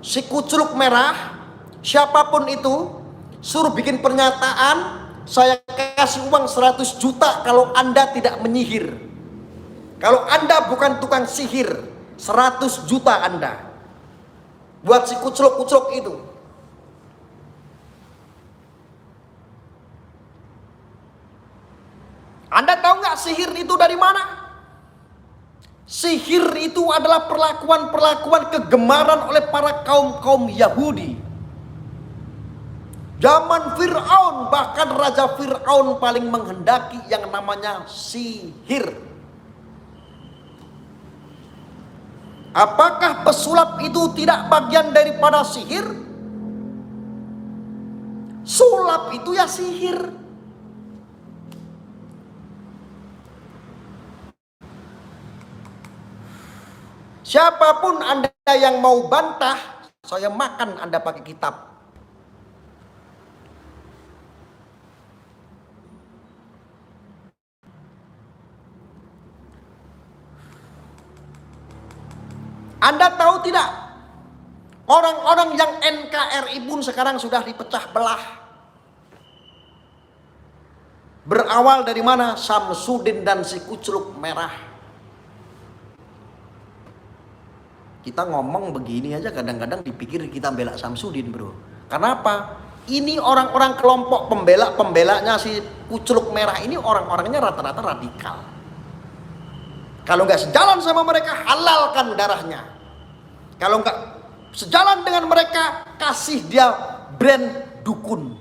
si kucluk merah, siapapun itu, suruh bikin pernyataan, saya kasih uang 100 juta kalau Anda tidak menyihir. Kalau Anda bukan tukang sihir, 100 juta Anda. Buat si kucluk-kucluk itu. Anda tahu nggak sihir itu dari mana? Sihir itu adalah perlakuan-perlakuan kegemaran oleh para kaum-kaum Yahudi. Zaman Fir'aun, bahkan Raja Fir'aun paling menghendaki yang namanya sihir. Apakah pesulap itu tidak bagian daripada sihir? Sulap itu ya sihir. Siapapun Anda yang mau bantah, saya makan Anda pakai kitab. Anda tahu tidak? Orang-orang yang NKRI pun sekarang sudah dipecah belah. Berawal dari mana? Samsudin dan si Kucluk Merah. Kita ngomong begini aja kadang-kadang dipikir kita bela Samsudin, bro. Kenapa? Ini orang-orang kelompok pembelanya si Kucluk Merah ini orang-orangnya rata-rata radikal. Kalau nggak sejalan sama mereka, halalkan darahnya. Kalau nggak sejalan dengan mereka, kasih dia brand dukun.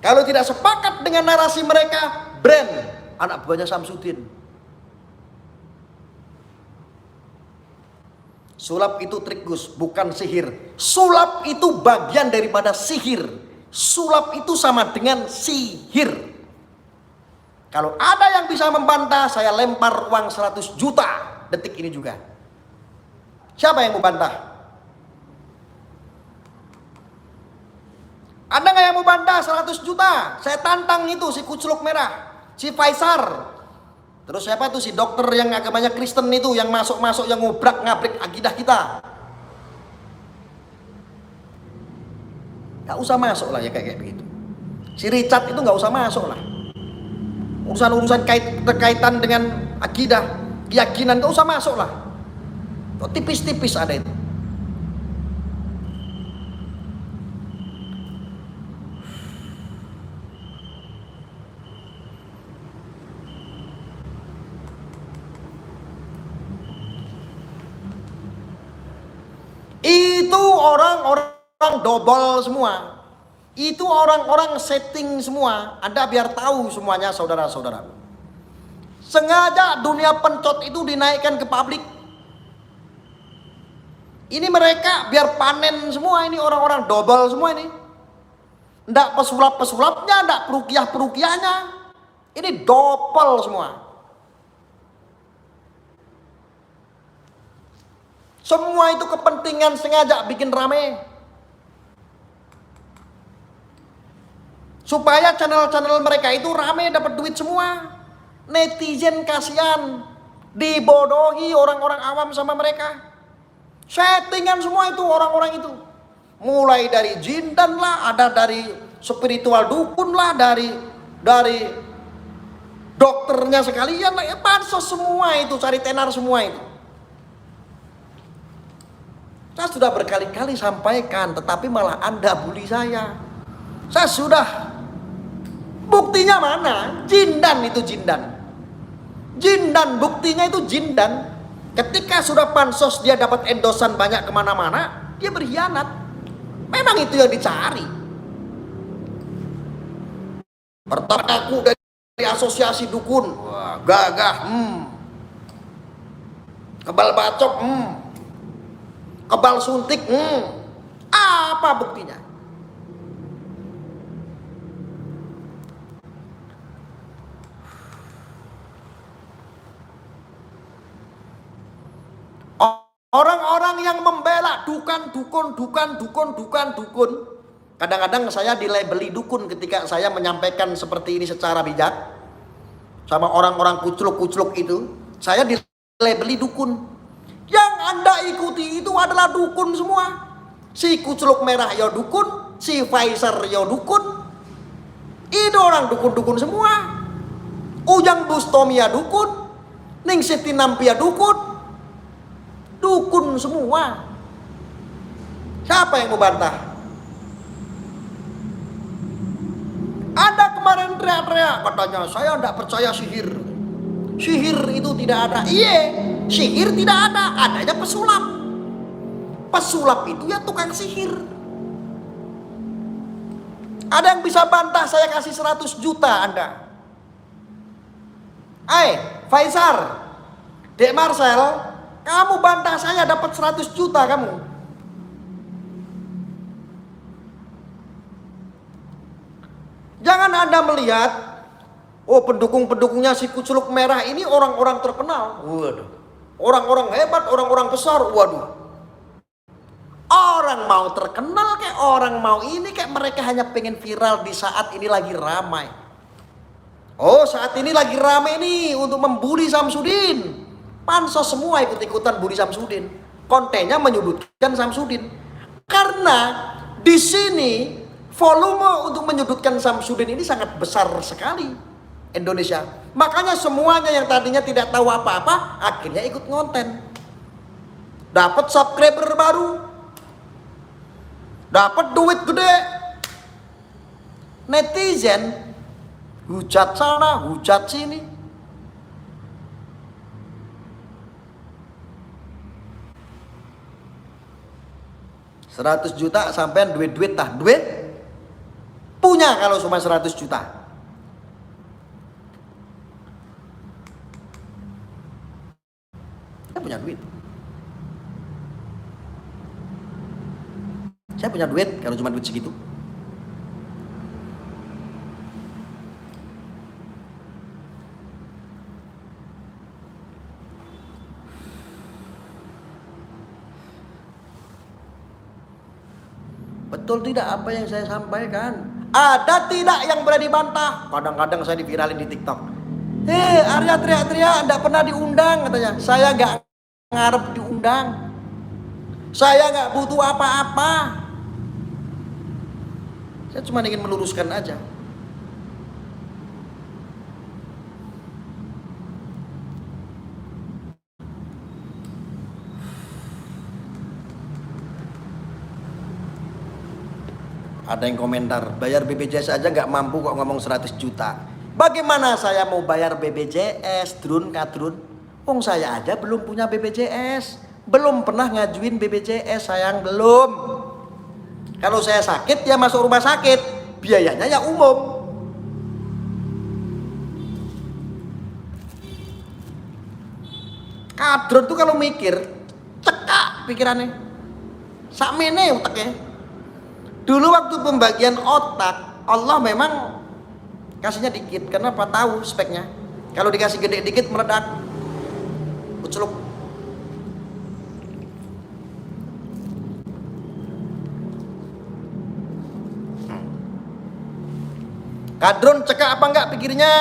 Kalau tidak sepakat dengan narasi mereka, brand anak buahnya Samsudin. Sulap itu trik Gus, bukan sihir. Sulap itu bagian daripada sihir. Sulap itu sama dengan sihir. Kalau ada yang bisa membantah, saya lempar uang 100 juta detik ini juga. Siapa yang mau bantah? Ada nggak yang mau bantah 100 juta? Saya tantang itu si Kucluk Merah, si Faisar. Terus siapa tuh si dokter yang agamanya Kristen itu, yang masuk-masuk, yang ngobrak-ngabrik akidah kita. Gak usah masuk lah ya kayak begitu. Si Richard itu gak usah masuk lah. Urusan-urusan berkaitan dengan akidah, keyakinan gak usah masuk lah. Kok tipis-tipis ada itu. Itu orang-orang dobol semua. Itu orang-orang setting semua. Anda biar tahu semuanya saudara-saudara. Sengaja dunia pencot itu dinaikkan ke publik. Ini mereka biar panen semua, ini orang-orang dobol semua ini. Ndak pesulap-pesulapnya, ndak perukiah-perukiahnya. Ini dobol semua. Semua itu kepentingan sengaja bikin rame. Supaya channel-channel mereka itu rame dapat duit semua. Netizen kasihan. Dibodohi orang-orang awam sama mereka. Settingan semua itu orang-orang itu. Mulai dari jindan lah, ada dari spiritual dukun lah, dari dokternya sekalian lah. Ya pansos semua itu, cari tenar semua itu. Saya sudah berkali-kali sampaikan, tetapi malah Anda bully saya. Saya sudah, buktinya mana? Jindan itu jindan. Jindan, buktinya itu jindan. Ketika sudah pansos dia dapat endosan banyak kemana-mana, dia berkhianat. Memang itu yang dicari. Pertama aku dari asosiasi dukun, wah, gagah, kebal bacok, kebal suntik, apa buktinya? Orang-orang yang membela dukun, kadang-kadang saya dilabeli dukun ketika saya menyampaikan seperti ini secara bijak sama orang-orang kucluk-kucluk itu. Saya dilabeli dukun. Yang Anda ikuti itu adalah dukun semua. Si Kucluk Merah ya dukun, si Faisar ya dukun. Itu orang dukun-dukun semua. Ujang Bustomi ya dukun, Ning Siti Nampi ya dukun. Dukun semua. Siapa yang mau bantah? Ada kemarin teriak-teriak katanya saya tidak percaya sihir. Sihir itu tidak ada. Iya, sihir tidak ada, adanya pesulap. Pesulap itu ya tukang sihir. Ada yang bisa bantah saya kasih 100 juta Anda? Faisar, Dek Marcel, kamu bantah saya dapat 100 juta kamu. Jangan Anda melihat, oh pendukung-pendukungnya si Kuculuk Merah ini orang-orang terkenal. Waduh. Orang-orang hebat, orang-orang besar. Waduh. Orang mau terkenal kayak orang mau ini kayak mereka hanya pengen viral di saat ini lagi ramai. Oh saat ini lagi ramai nih untuk membuli Samsudin. Pansos semua ikut-ikutan bully Samsudin. Kontennya menyudutkan Samsudin. Karena di sini volume untuk menyudutkan Samsudin ini sangat besar sekali Indonesia. Makanya semuanya yang tadinya tidak tahu apa-apa akhirnya ikut ngonten. Dapat subscriber baru. Dapat duit gede. Netizen hujat sana, hujat sini. Seratus juta sampean duit-duit tah duit punya kalau cuma 100 juta. Saya punya duit. Saya punya duit kalau cuma duit segitu. Betul tidak apa yang saya sampaikan? Ada tidak yang berani bantah? Kadang-kadang saya diviralin di TikTok. Arya teriak-teriak, enggak pernah diundang katanya. Saya enggak ngarep diundang. Saya enggak butuh apa-apa. Saya cuma ingin meluruskan aja. Ada yang komentar, bayar BPJS aja nggak mampu kok ngomong 100 juta. Bagaimana saya mau bayar BPJS, drun kadrun? Wong saya aja belum punya BPJS. Belum pernah ngajuin BPJS, sayang belum. Kalau saya sakit ya masuk rumah sakit, biayanya ya umum. Kadrun tuh kalau mikir, cekak pikirannya. Sakmene otaknya. Dulu waktu pembagian otak, Allah memang kasihnya dikit. Kenapa? Tahu speknya. Kalau dikasih gede dikit meledak. Kuceluk. Kadrun cekak apa enggak pikirnya?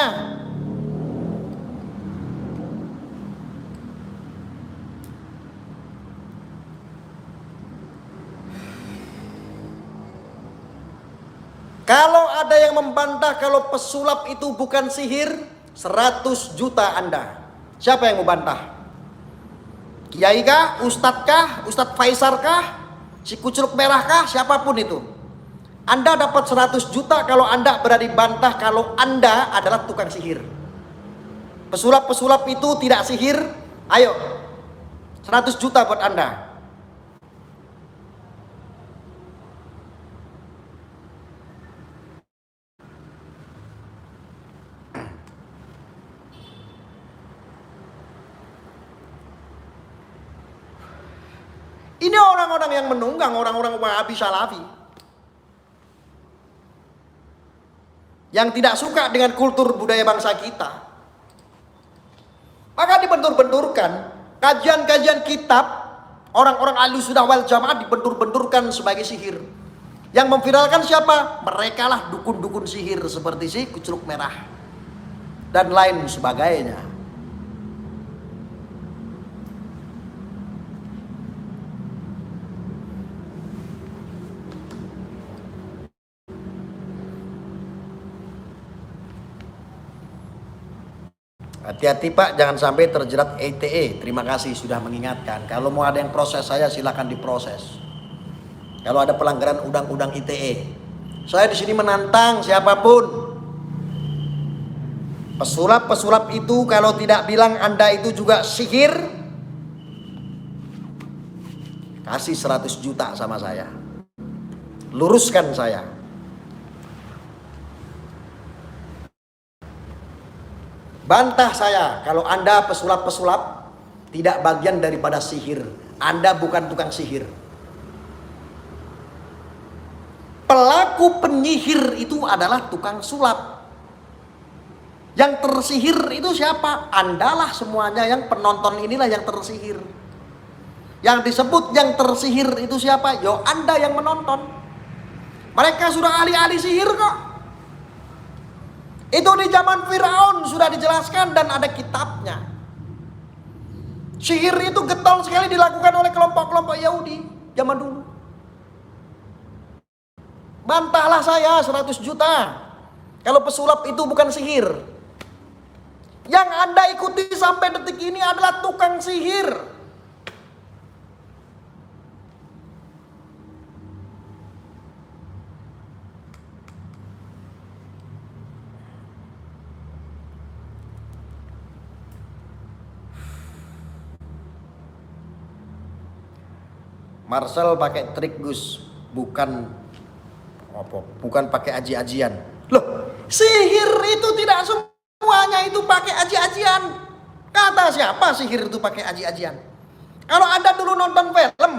Kalau ada yang membantah kalau pesulap itu bukan sihir, 100 juta Anda. Siapa yang mau bantah? Kiai kah? Ustadz kah? Ustadz Faisal kah? Si Kuculuk Merah kah? Siapapun itu. Anda dapat 100 juta kalau Anda berani bantah kalau Anda adalah tukang sihir. Pesulap-pesulap itu tidak sihir. Ayo, 100 juta buat Anda. Ini orang-orang yang menunggang, orang-orang Wahabi Salafi. Yang tidak suka dengan kultur budaya bangsa kita. Maka dibentur-benturkan. Kajian-kajian kitab, orang-orang Ahlussunnah wal Jamaah dibentur-benturkan sebagai sihir. Yang memviralkan siapa? Mereka lah dukun-dukun sihir seperti si Kuculuk Merah. Dan lain sebagainya. Hati-hati Pak, jangan sampai terjerat ITE. Terima kasih sudah mengingatkan. Kalau mau ada yang proses saya silakan diproses. Kalau ada pelanggaran undang-undang ITE, saya di sini menantang siapapun. Pesulap-pesulap itu kalau tidak bilang Anda itu juga sihir, kasih 100 juta sama saya. Luruskan saya. Bantah saya kalau Anda pesulap-pesulap tidak bagian daripada sihir. Anda bukan tukang sihir. Pelaku penyihir itu adalah tukang sulap. Yang tersihir itu siapa? Andalah semuanya, yang penonton inilah yang tersihir. Yang disebut yang tersihir itu siapa? Yo Anda yang menonton. Mereka sudah ahli-ahli sihir kok. Itu di zaman Firaun sudah dijelaskan dan ada kitabnya. Sihir itu getol sekali dilakukan oleh kelompok-kelompok Yahudi zaman dulu. Bantahlah saya 100 juta kalau pesulap itu bukan sihir. Yang Anda ikuti sampai detik ini adalah tukang sihir. Marcel pakai trik Gus, bukan pakai aji-ajian. Loh, sihir itu tidak semuanya itu pakai aji-ajian. Kata siapa sihir itu pakai aji-ajian? Kalau Anda dulu nonton film,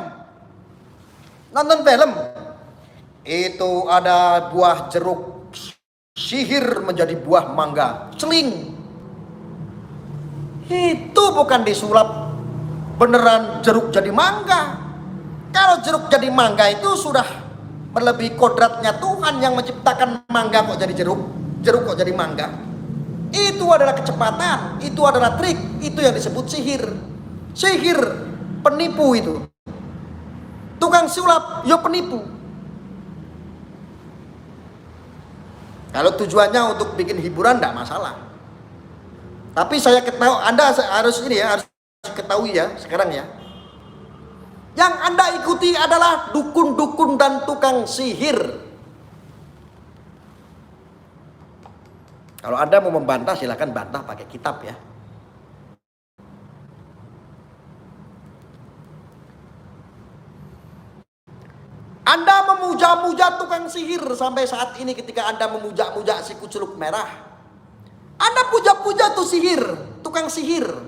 itu ada buah jeruk sihir menjadi buah mangga, celing. Itu bukan disulap beneran jeruk jadi mangga. Kalau jeruk jadi mangga itu sudah melebihi kodratnya Tuhan yang menciptakan mangga kok jadi jeruk kok jadi mangga. Itu adalah kecepatan, itu adalah trik, itu yang disebut sihir. Sihir, penipu itu. Tukang sulap, yo penipu. Kalau tujuannya untuk bikin hiburan tidak masalah. Tapi saya ketahui, Anda harus ketahui ya sekarang ya. Yang Anda ikuti adalah dukun-dukun dan tukang sihir. Kalau Anda mau membantah silakan bantah pakai kitab ya. Anda memuja-muja tukang sihir sampai saat ini ketika Anda memuja-muja si kuculuk merah. Anda puja-puja tuh sihir, tukang sihir.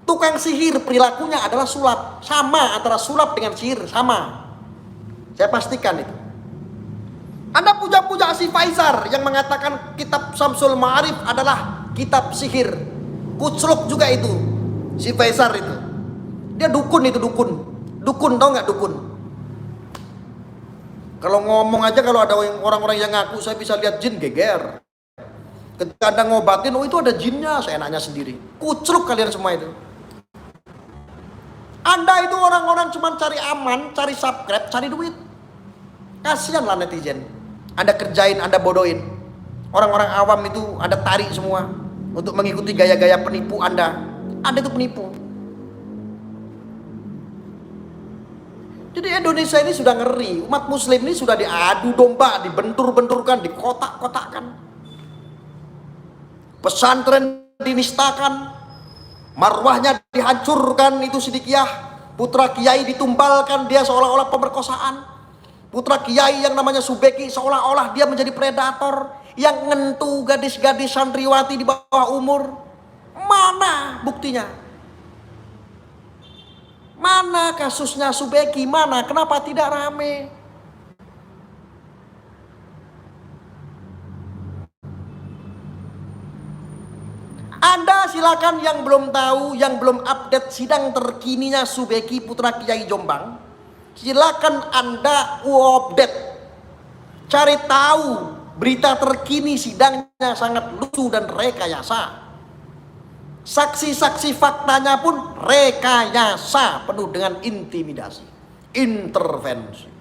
Tukang sihir perilakunya adalah sulap. Sama antara sulap dengan sihir, sama. Saya pastikan itu. Anda puja-puja si Faizar yang mengatakan kitab Syamsul Ma'arif adalah kitab sihir. Kucluk juga itu. Si Faizar itu. Dia dukun itu, dukun. Dukun, tau gak dukun? Kalau ngomong aja, kalau ada orang-orang yang ngaku saya bisa lihat jin, geger. Ketika Anda ngobatin, oh itu ada jinnya, saya nanya sendiri. Kucluk kalian semua itu. Anda itu orang-orang cuma cari aman, cari subscribe, cari duit. Kasihanlah netizen. Anda kerjain, Anda bodohin. Orang-orang awam itu Anda tarik semua untuk mengikuti gaya-gaya penipu Anda. Anda itu penipu. Jadi Indonesia ini sudah ngeri. Umat muslim ini sudah diadu domba, dibentur-benturkan, dikotak-kotakkan. Pesantren dinistakan. Marwahnya dihancurkan itu Sidikiyah. Putra kiai ditumbalkan, dia seolah-olah pemerkosaan. Putra kiai yang namanya Subeki seolah-olah dia menjadi predator yang ngentu gadis-gadis santriwati di bawah umur. Mana buktinya? Mana kasusnya Subeki? Mana? Kenapa tidak rame? Anda silakan yang belum tahu, yang belum update sidang terkininya Subeki putra Kiai Jombang, silakan Anda update. Cari tahu berita terkini sidangnya sangat lucu dan rekayasa. Saksi-saksi faktanya pun rekayasa, penuh dengan intimidasi, intervensi.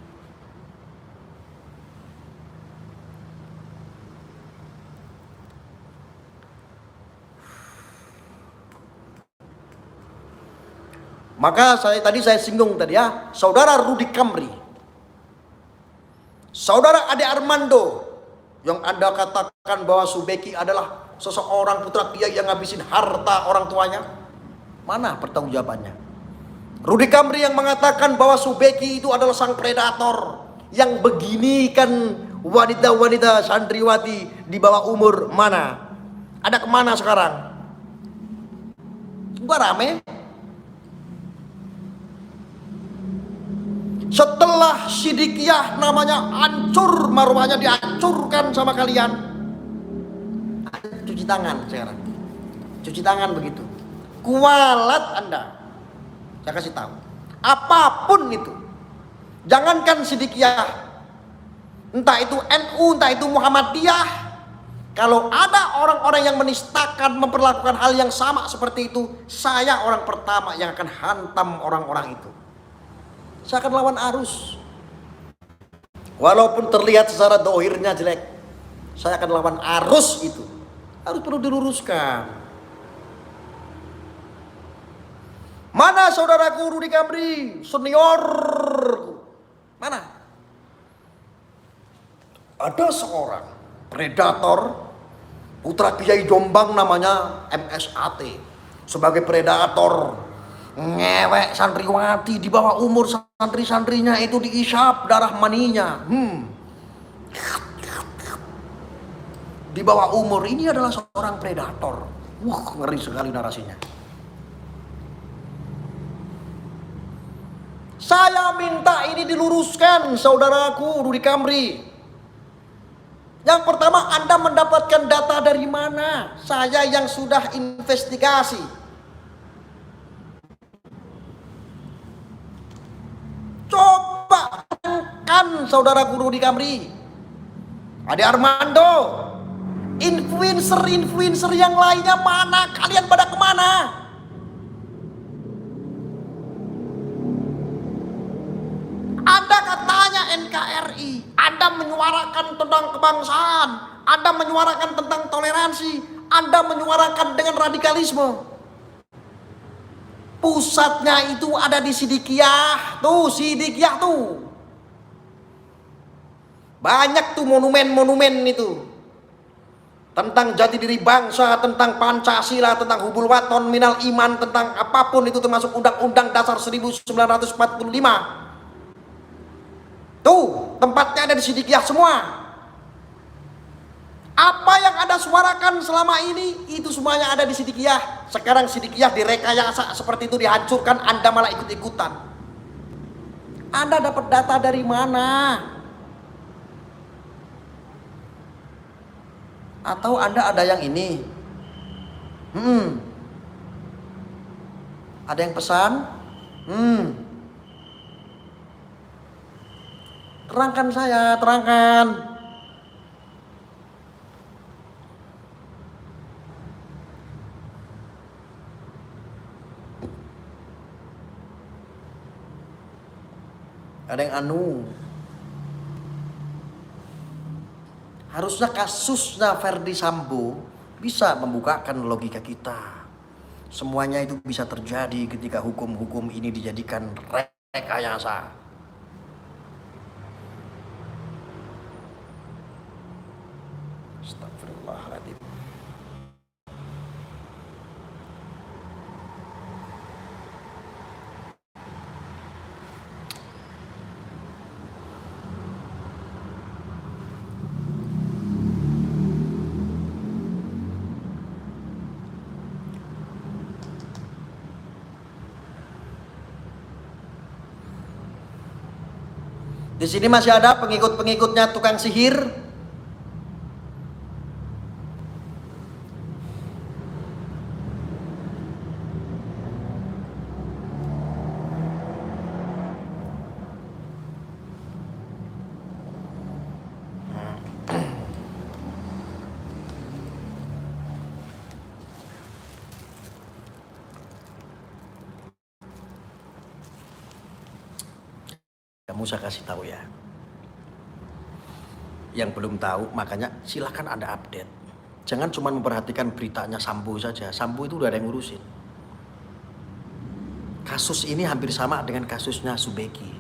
Maka tadi saya singgung tadi ya, saudara Rudy Kamri, saudara Ade Armando, yang Anda katakan bahwa Subeki adalah seseorang putra kiai yang ngabisin harta orang tuanya. Mana pertanggungjawabannya? Rudy Kamri yang mengatakan bahwa Subeki itu adalah sang predator yang beginikan wanita-wanita santriwati di bawah umur. Mana? Ada kemana sekarang? Gua rame. Setelah Sidikiyah namanya hancur, marwahnya dihancurkan sama kalian, cuci tangan sekarang. Cuci tangan begitu. Kualat Anda. Saya kasih tahu. Apapun itu. Jangankan Sidikiyah. Entah itu NU, entah itu Muhammadiyah. Kalau ada orang-orang yang menistakan, memperlakukan hal yang sama seperti itu, saya orang pertama yang akan hantam orang-orang itu. Saya akan lawan arus. Walaupun terlihat secara dohirnya jelek, saya akan lawan arus itu. Harus perlu diluruskan. Mana saudaraku Rudy Kamri, seniorku? Mana? Ada seorang predator, putra Kiai Jombang namanya MSAT. Sebagai predator, ngewek santriwati di bawah umur, santri-santrinya itu diisap darah maninya. Di bawah umur, ini adalah seorang predator. Ngeri sekali narasinya. Saya minta ini diluruskan, saudaraku Rudy Kamri. Yang pertama, Anda mendapatkan data dari mana? Saya yang sudah investigasi. Coba kan saudaraku Rudy Kamri, Ade Armando, influencer yang lainnya mana? Kalian pada kemana? Anda katanya NKRI, Anda menyuarakan tentang kebangsaan, Anda menyuarakan tentang toleransi, Anda menyuarakan dengan radikalisme. Pusatnya itu ada di Sidikiyah, tuh Sidikiyah tuh. Banyak tuh monumen-monumen itu. Tentang jati diri bangsa, tentang Pancasila, tentang hubul waton, minal iman, tentang apapun itu termasuk Undang-Undang Dasar 1945. Tuh, tempatnya ada di Sidikiyah semua. Apa yang Anda suarakan selama ini, itu semuanya ada di Sidikiyah. Sekarang Sidikiyah direkayasa seperti itu, dihancurkan, Anda malah ikut-ikutan. Anda dapat data dari mana? Atau Anda ada yang ini? Ada yang pesan? Terangkan saya, terangkan. Ada yang anu. Harusnya kasusnya Ferdy Sambo bisa membukakan logika kita. Semuanya itu bisa terjadi ketika hukum-hukum ini dijadikan rekayasa. Astagfirullahaladzim. Di sini masih ada pengikut-pengikutnya tukang sihir. Kamu saya kasih tahu ya. Yang belum tahu, makanya silakan Anda update. Jangan cuma memperhatikan beritanya Sambo saja. Sambo itu udah ada yang ngurusin. Kasus ini hampir sama dengan kasusnya Subeki.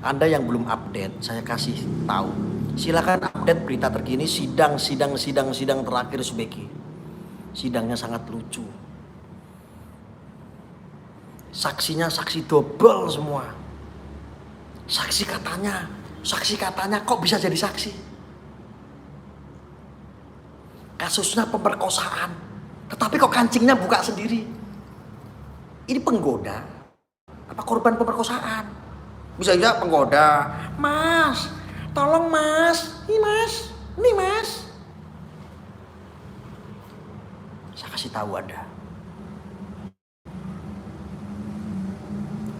Anda yang belum update, saya kasih tahu. Silakan update berita terkini sidang terakhir Subeki. Sidangnya sangat lucu. Saksinya saksi double semua. Saksi katanya kok bisa jadi saksi? Kasusnya pemerkosaan, tetapi kok kancingnya buka sendiri? Ini penggoda apa korban pemerkosaan? Bisa juga penggoda, Mas, tolong Mas, ini Mas. Saya kasih tahu Anda.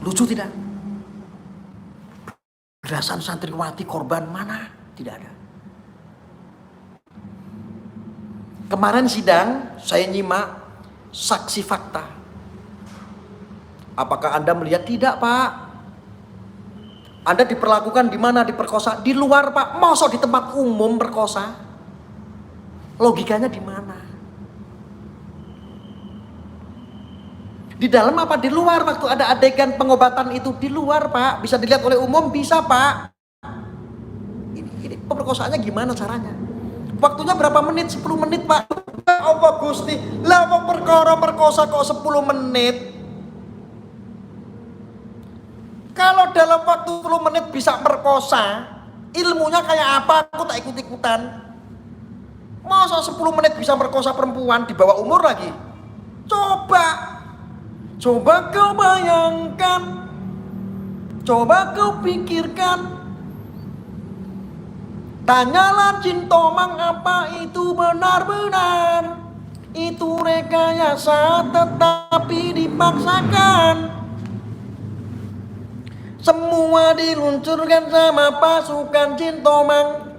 Lucu tidak? Belasan santriwati korban mana? Tidak ada. Kemarin sidang saya nyimak saksi fakta. Apakah Anda melihat? Tidak, Pak. Anda diperlakukan di mana? Diperkosa di luar, Pak. Masa di tempat umum perkosa? Logikanya di mana? Di dalam apa di luar? Waktu ada adegan pengobatan itu di luar, Pak. Bisa dilihat oleh umum, bisa, Pak. Ini pemerkosaannya gimana caranya? Waktunya berapa menit? 10 menit, Pak. Apa Gusti? Lah mau perkara perkosa kok 10 menit? Kalau dalam waktu 10 menit bisa merkosa, ilmunya kayak apa? Aku tak ikut-ikutan. Masa 10 menit bisa merkosa perempuan di bawah umur lagi? Coba kau bayangkan, coba kau pikirkan. Tanyalah Jin Tomang apa itu benar-benar. Itu rekayasa tetapi dipaksakan. Semua diluncurkan sama pasukan Jin Tomang.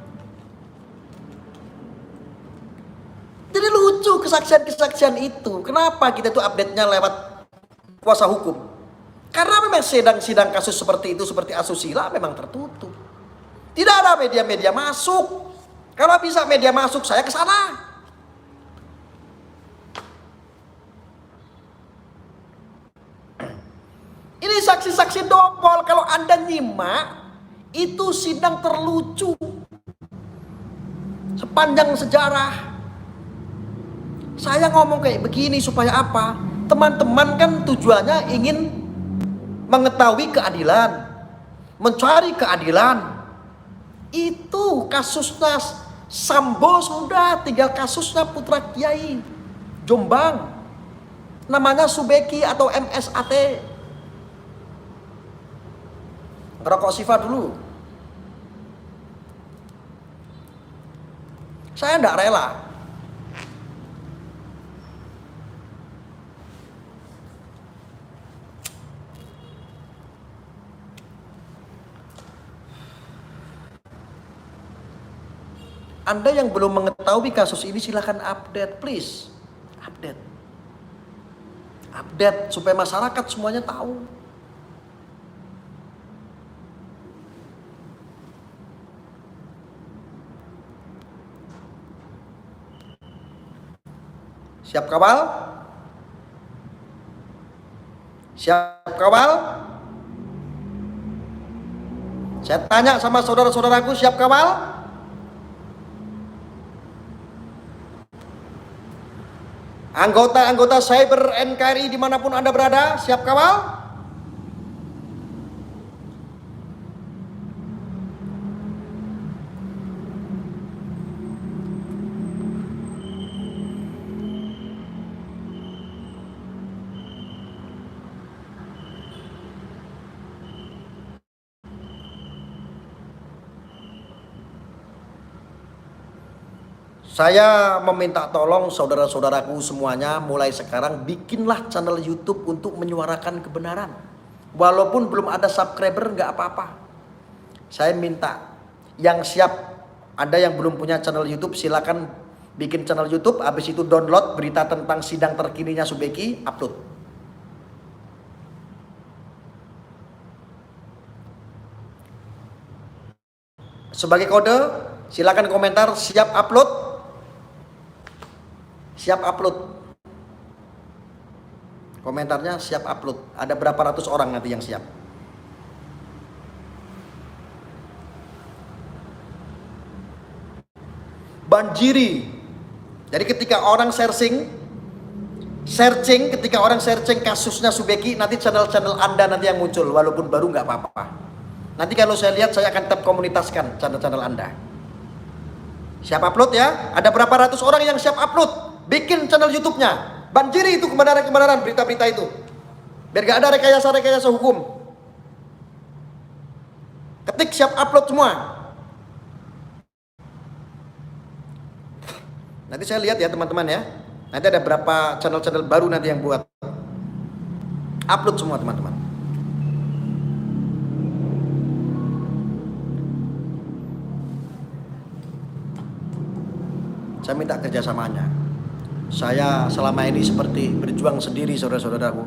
Jadi lucu kesaksian-kesaksian itu. Kenapa kita tuh update-nya lewat kuasa hukum? Karena memang sidang-sidang kasus seperti itu, seperti asusila memang tertutup. Tidak ada media-media masuk. Kalau bisa media masuk, saya ke sana. Ini saksi-saksi dongkol. Kalau Anda nyimak, itu sidang terlucu sepanjang sejarah. Saya ngomong kayak begini supaya apa? Teman-teman kan tujuannya ingin mengetahui keadilan, mencari keadilan. Itu kasusnya Sambo sudah, tinggal kasusnya putra Kiai Jombang. Namanya Subeki atau MSAT. Ngerokok Siva dulu. Saya enggak rela. Anda yang belum mengetahui kasus ini silahkan update, please. Update supaya masyarakat semuanya tahu. Siap kawal? Siap kawal? Saya tanya sama saudara-saudaraku, siap kawal? Anggota-anggota cyber NKRI dimanapun Anda berada, siap kawal? Saya meminta tolong saudara-saudaraku semuanya, mulai sekarang bikinlah channel YouTube untuk menyuarakan kebenaran. Walaupun belum ada subscriber nggak apa-apa. Saya minta yang siap, ada yang belum punya channel YouTube silakan bikin channel YouTube, habis itu download berita tentang sidang terkininya Subeki, upload. Sebagai kode, silakan komentar siap upload. Siap upload. Komentarnya siap upload. Ada berapa ratus orang nanti yang siap. Banjiri. Jadi ketika orang searching ketika orang searching kasusnya Subeki, nanti channel-channel Anda nanti yang muncul, walaupun baru nggak apa-apa. Nanti kalau saya lihat, saya akan tetap komunitaskan channel-channel Anda. Siap upload ya. Ada berapa ratus orang yang siap upload? Bikin channel YouTube-nya. Banjiri itu kebenaran-kebenaran berita-berita itu. Biar gak ada rekayasa-rekayasa hukum. Ketik siap upload semua. Nanti saya lihat ya teman-teman ya. Nanti ada berapa channel-channel baru nanti yang buat. Upload semua teman-teman. Saya minta kerjasamanya. Saya selama ini seperti berjuang sendiri saudara-saudaraku.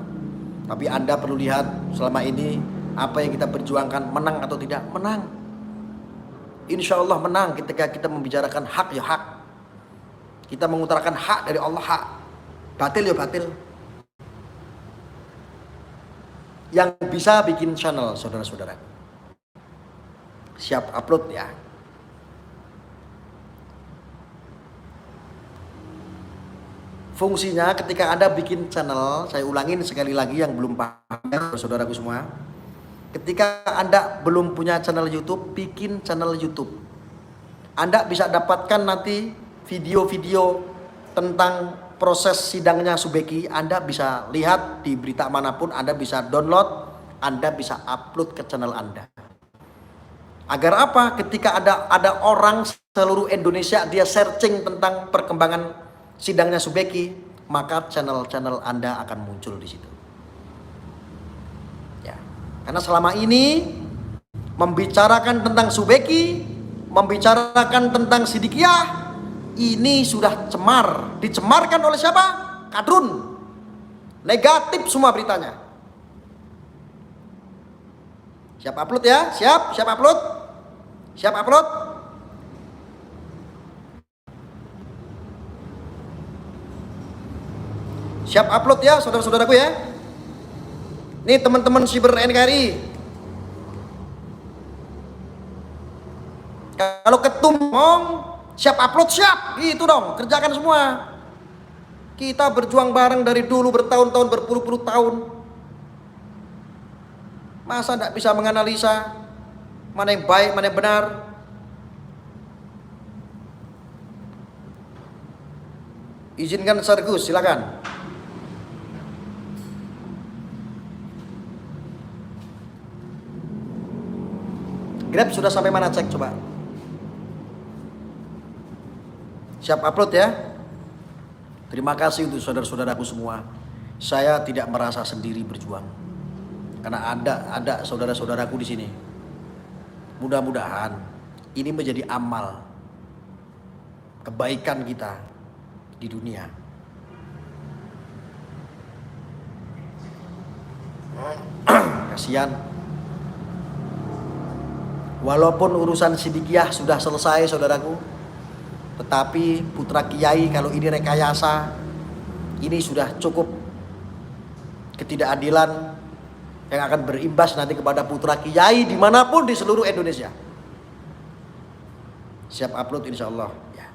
Tapi Anda perlu lihat selama ini apa yang kita perjuangkan menang atau tidak? Menang. Insya Allah menang ketika kita membicarakan hak ya hak. Kita mengutarakan hak dari Allah hak. Batil ya batil. Yang bisa bikin channel saudara-saudara. Siap upload ya. Fungsinya ketika Anda bikin channel, saya ulangin sekali lagi yang belum paham saudaraku semua. Ketika Anda belum punya channel YouTube, bikin channel YouTube. Anda bisa dapatkan nanti video-video tentang proses sidangnya Subeki. Anda bisa lihat di berita manapun, Anda bisa download, Anda bisa upload ke channel Anda. Agar apa? Ketika ada orang seluruh Indonesia dia searching tentang perkembangan sidangnya Subeki, maka channel-channel Anda akan muncul di situ. Ya. Karena selama ini membicarakan tentang Subeki, membicarakan tentang Sidikiyah, ini sudah cemar. Dicemarkan oleh siapa? Kadrun. Negatif semua beritanya. Siap upload ya? Siap upload? Siap upload? Siap upload ya saudara-saudaraku ya. Nih teman-teman Siber NKRI. Kalau ketum ngomong siap upload siap. Gitu dong, kerjakan semua. Kita berjuang bareng dari dulu bertahun-tahun, berpuluh-puluh tahun. Masa tidak bisa menganalisa mana yang baik, mana yang benar? Izinkan Sergus, silakan. Grab sudah sampai mana cek coba. Siap upload ya. Terima kasih untuk saudara-saudaraku semua. Saya tidak merasa sendiri berjuang. Karena ada saudara-saudaraku di sini. Mudah-mudahan ini menjadi amal kebaikan kita di dunia. Kasihan. Walaupun urusan Sidikiyah sudah selesai saudaraku, tetapi putra kiai kalau ini rekayasa, ini sudah cukup ketidakadilan yang akan berimbas nanti kepada putra kiai dimanapun di seluruh Indonesia. Siap upload insya Allah ya.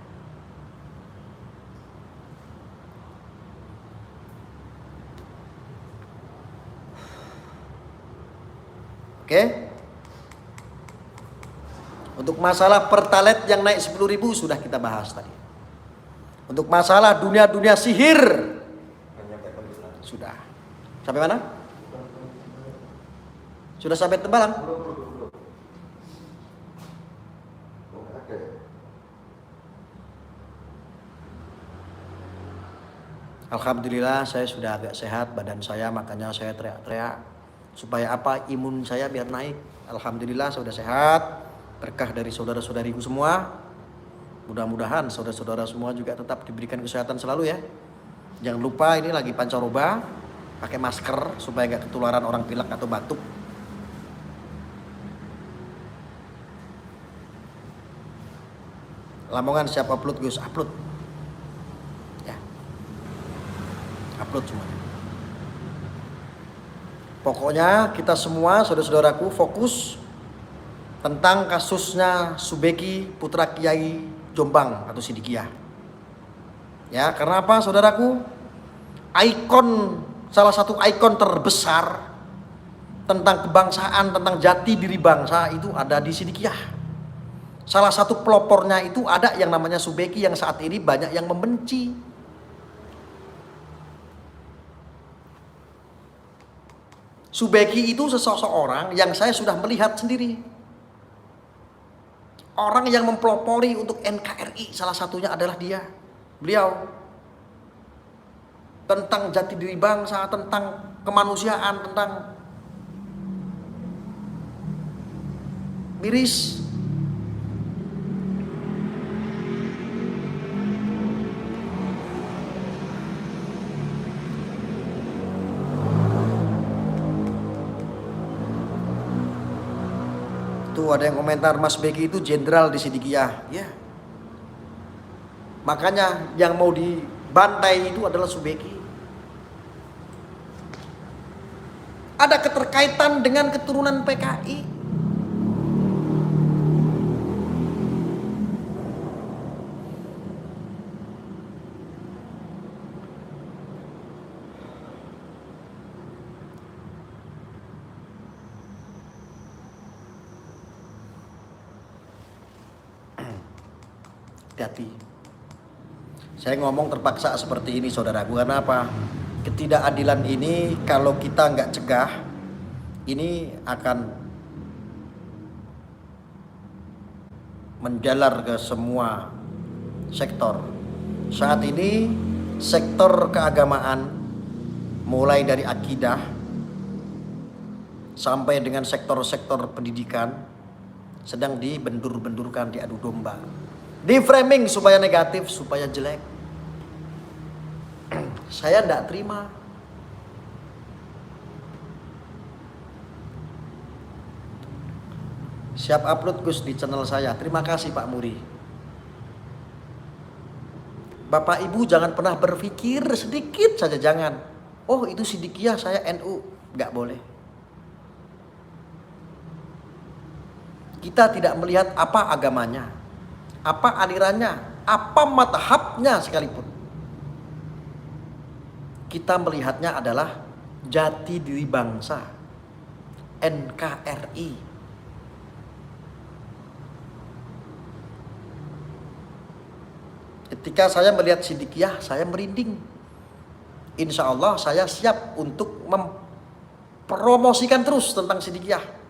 Oke. Untuk masalah pertalite yang naik 10.000 sudah kita bahas tadi. Untuk masalah dunia-dunia sihir sudah. Sampai mana? Sudah sampai Tembalang? Alhamdulillah saya sudah agak sehat badan saya, makanya saya teriak-teriak supaya apa? Imun saya biar naik. Alhamdulillah sudah sehat. Berkah dari saudara-saudariku semua. Mudah-mudahan saudara-saudara semua juga tetap diberikan kesehatan selalu ya. Jangan lupa ini lagi pancaroba, pakai masker supaya nggak ketularan orang pilek atau batuk. Lamongan siap upload Gus, upload. Ya. Upload semuanya. Pokoknya kita semua saudara-saudaraku fokus tentang kasusnya Subeki putra Kiai Jombang atau Sidikiyah. Ya, karena apa saudaraku? Salah satu ikon terbesar tentang kebangsaan, tentang jati diri bangsa itu ada di Sidikiyah. Salah satu pelopornya itu ada yang namanya Subeki yang saat ini banyak yang membenci. Subeki itu seseorang yang saya sudah melihat sendiri. Orang yang mempelopori untuk NKRI salah satunya adalah dia. Beliau tentang jati diri bangsa, tentang kemanusiaan, tentang miris. Tuh ada yang komentar Mas Beki itu jenderal di Sidikiyah. Ya. Makanya yang mau dibantai itu adalah Subeki. Ada keterkaitan dengan keturunan PKI. Hati-hati. Saya ngomong terpaksa seperti ini saudaraku, karena apa? Ketidakadilan ini kalau kita nggak cegah, ini akan menjalar ke semua sektor. Saat ini sektor keagamaan mulai dari akidah sampai dengan sektor-sektor pendidikan sedang dibendur-bendurkan, diadu domba. Di framing supaya negatif, supaya jelek. Saya tidak terima. Siap upload Gus di channel saya. Terima kasih Pak Muri. Bapak Ibu jangan pernah berpikir sedikit saja, jangan. Oh itu Sidikiyah, saya NU. Nggak boleh. Kita tidak melihat apa agamanya, apa alirannya, apa madhabnya sekalipun. Kita melihatnya adalah jati diri bangsa, NKRI. Ketika saya melihat Sidikiyah, saya merinding. Insya Allah saya siap untuk mempromosikan terus tentang Sidikiyah.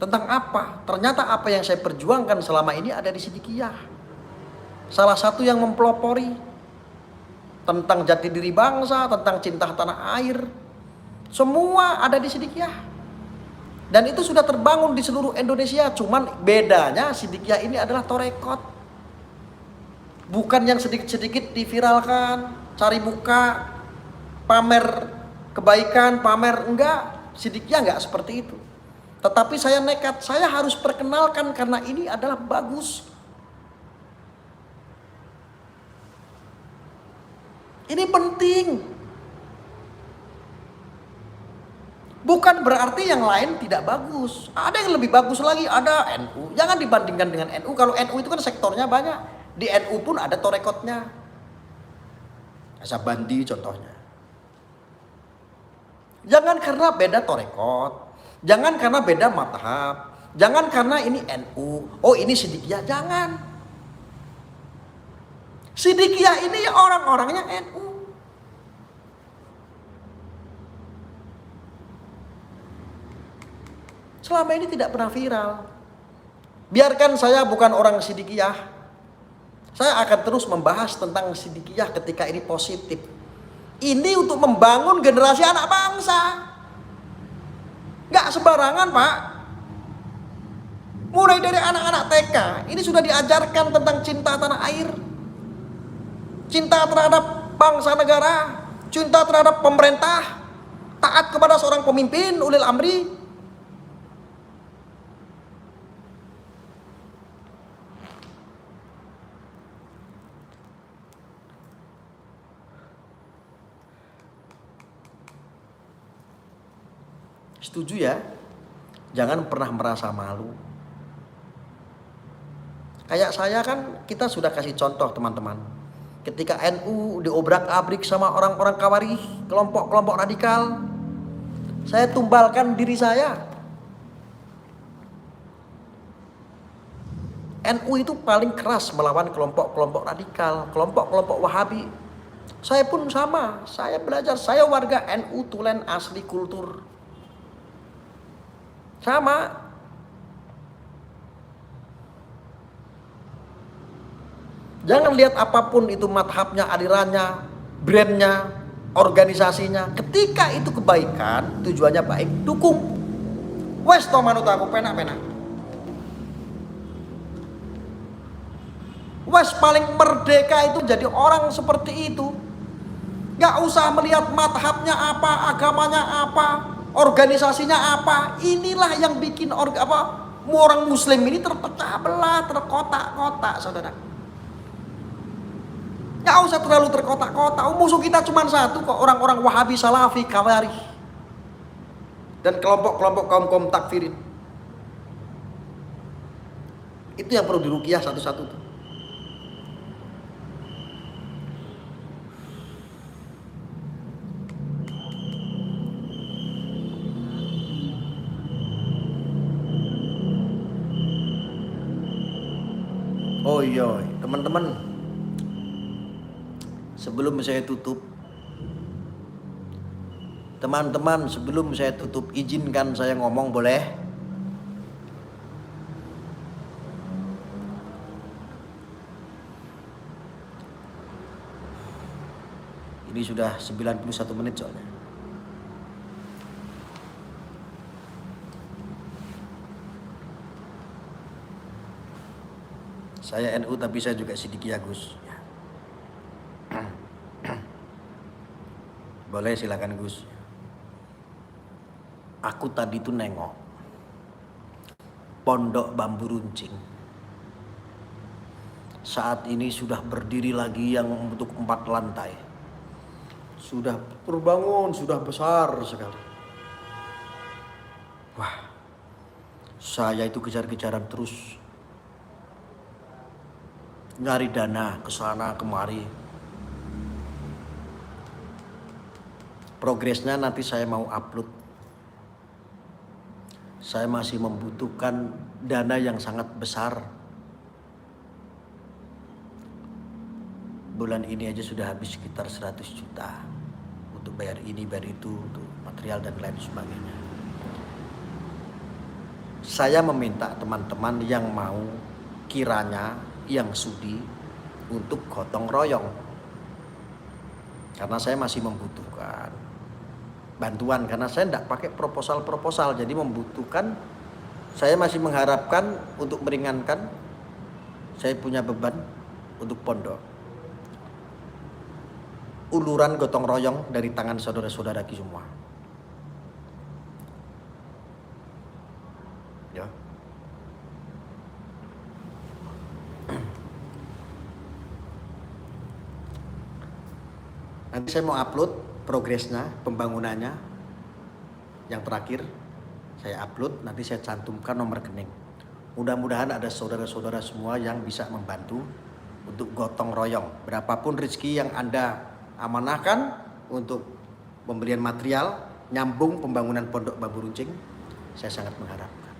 Tentang apa? Ternyata apa yang saya perjuangkan selama ini ada di Sidikiyah. Salah satu yang mempelopori tentang jati diri bangsa, tentang cinta tanah air, semua ada di Sidikiyah. Dan itu sudah terbangun di seluruh Indonesia. Cuman bedanya Sidikiyah ini adalah torekot, bukan yang sedikit-sedikit diviralkan, cari muka, pamer kebaikan, pamer. Enggak, Sidikiyah enggak seperti itu. Tetapi saya nekat, saya harus perkenalkan karena ini adalah bagus. Ini penting. Bukan berarti yang lain tidak bagus. Ada yang lebih bagus lagi, ada NU. Jangan dibandingkan dengan NU. Kalau NU itu kan sektornya banyak. Di NU pun ada torekotnya. Asabandi contohnya. Jangan karena beda torekot. Jangan karena beda madhab. Jangan karena ini NU. Oh ini Sidikiyah. Jangan. Sidikiyah ini ya orang-orangnya NU. Selama ini tidak pernah viral. Biarkan saya bukan orang Sidikiyah. Saya akan terus membahas tentang Sidikiyah ketika ini positif. Ini untuk membangun generasi anak bangsa. Gak sembarangan Pak. Mulai dari anak-anak TK. Ini sudah diajarkan tentang cinta tanah air. Cinta terhadap bangsa negara, cinta terhadap pemerintah, taat kepada seorang pemimpin, ulil amri. Setuju ya? Jangan pernah merasa malu. Kayak saya kan, kita sudah kasih contoh teman-teman. Ketika NU diobrak-abrik sama orang-orang Khawarij, kelompok-kelompok radikal, saya tumbalkan diri saya. NU itu paling keras melawan kelompok-kelompok radikal, kelompok-kelompok Wahabi. Saya pun sama, saya belajar, saya warga NU Tulen asli kultur. Sama. Jangan lihat apapun itu madhabnya, alirannya, brandnya, organisasinya. Ketika itu kebaikan, tujuannya baik, dukung. Wes to manut aku penak-penak. Wes paling merdeka itu jadi orang seperti itu. Gak usah melihat madhabnya apa, agamanya apa, organisasinya apa. Inilah yang bikin orang muslim ini terpecah belah, terkotak-kotak, saudara. Gak usah terlalu terkotak-kotak. Musuh kita cuma satu kok, orang-orang Wahabi, Salafi, Khawarij, dan kelompok-kelompok kaum takfirin. Itu yang perlu diruqyah satu-satu tuh. Oh iya, teman-teman, sebelum saya tutup, izinkan saya ngomong, boleh? Ini sudah 91 menit soalnya. Saya NU tapi saya juga Siddiqiyah, Gus. Boleh, silakan Gus. Aku tadi tuh nengok Pondok Bambu Runcing. Saat ini sudah berdiri lagi yang untuk 4 lantai. Sudah terbangun, sudah besar sekali. Wah, saya itu kejar-kejaran terus. Nyari dana ke sana kemari. Progresnya nanti saya mau upload. Saya masih membutuhkan dana yang sangat besar. Bulan ini aja sudah habis sekitar 100 juta untuk bayar ini, bayar itu, untuk material dan lain sebagainya. Saya meminta teman-teman yang mau, kiranya yang sudi, untuk gotong royong. Karena saya masih membutuhkan bantuan, karena saya tidak pakai proposal, jadi membutuhkan. Saya masih mengharapkan untuk meringankan. Saya punya beban untuk pondok. Uluran gotong royong dari tangan saudara-saudara kita semua. Ya. Nanti saya mau upload progresnya, pembangunannya. Yang terakhir saya upload, nanti saya cantumkan nomor rekening. Mudah-mudahan ada saudara-saudara semua yang bisa membantu untuk gotong royong. Berapapun rezeki yang Anda amanahkan untuk pembelian material, nyambung pembangunan Pondok Bambu Runcing, saya sangat mengharapkan.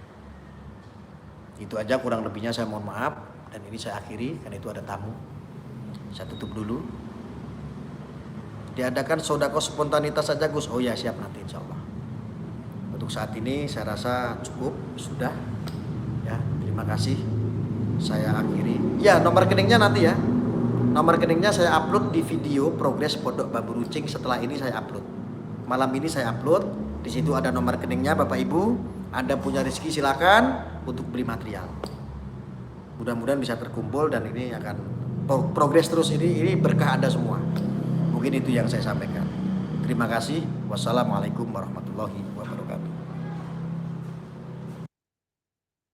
Itu aja, kurang lebihnya saya mohon maaf. Dan ini saya akhiri, karena itu ada tamu. Saya tutup dulu. Diadakan sodako spontanitas saja, Gus. Oh ya, siap, nanti insya Allah. Untuk saat ini saya rasa cukup, sudah. Ya, terima kasih. Saya akhiri. Ya, nomor rekeningnya nanti ya. Nomor rekeningnya saya upload di video progres Pondok Bambu Runcing. Setelah ini saya upload. Malam ini saya upload. Di situ ada nomor rekeningnya, Bapak Ibu. Anda punya rezeki, silakan untuk beli material. Mudah-mudahan bisa terkumpul dan ini akan progres terus. Ini berkah Anda semua. Mungkin itu yang saya sampaikan. Terima kasih. Wassalamualaikum warahmatullahi wabarakatuh.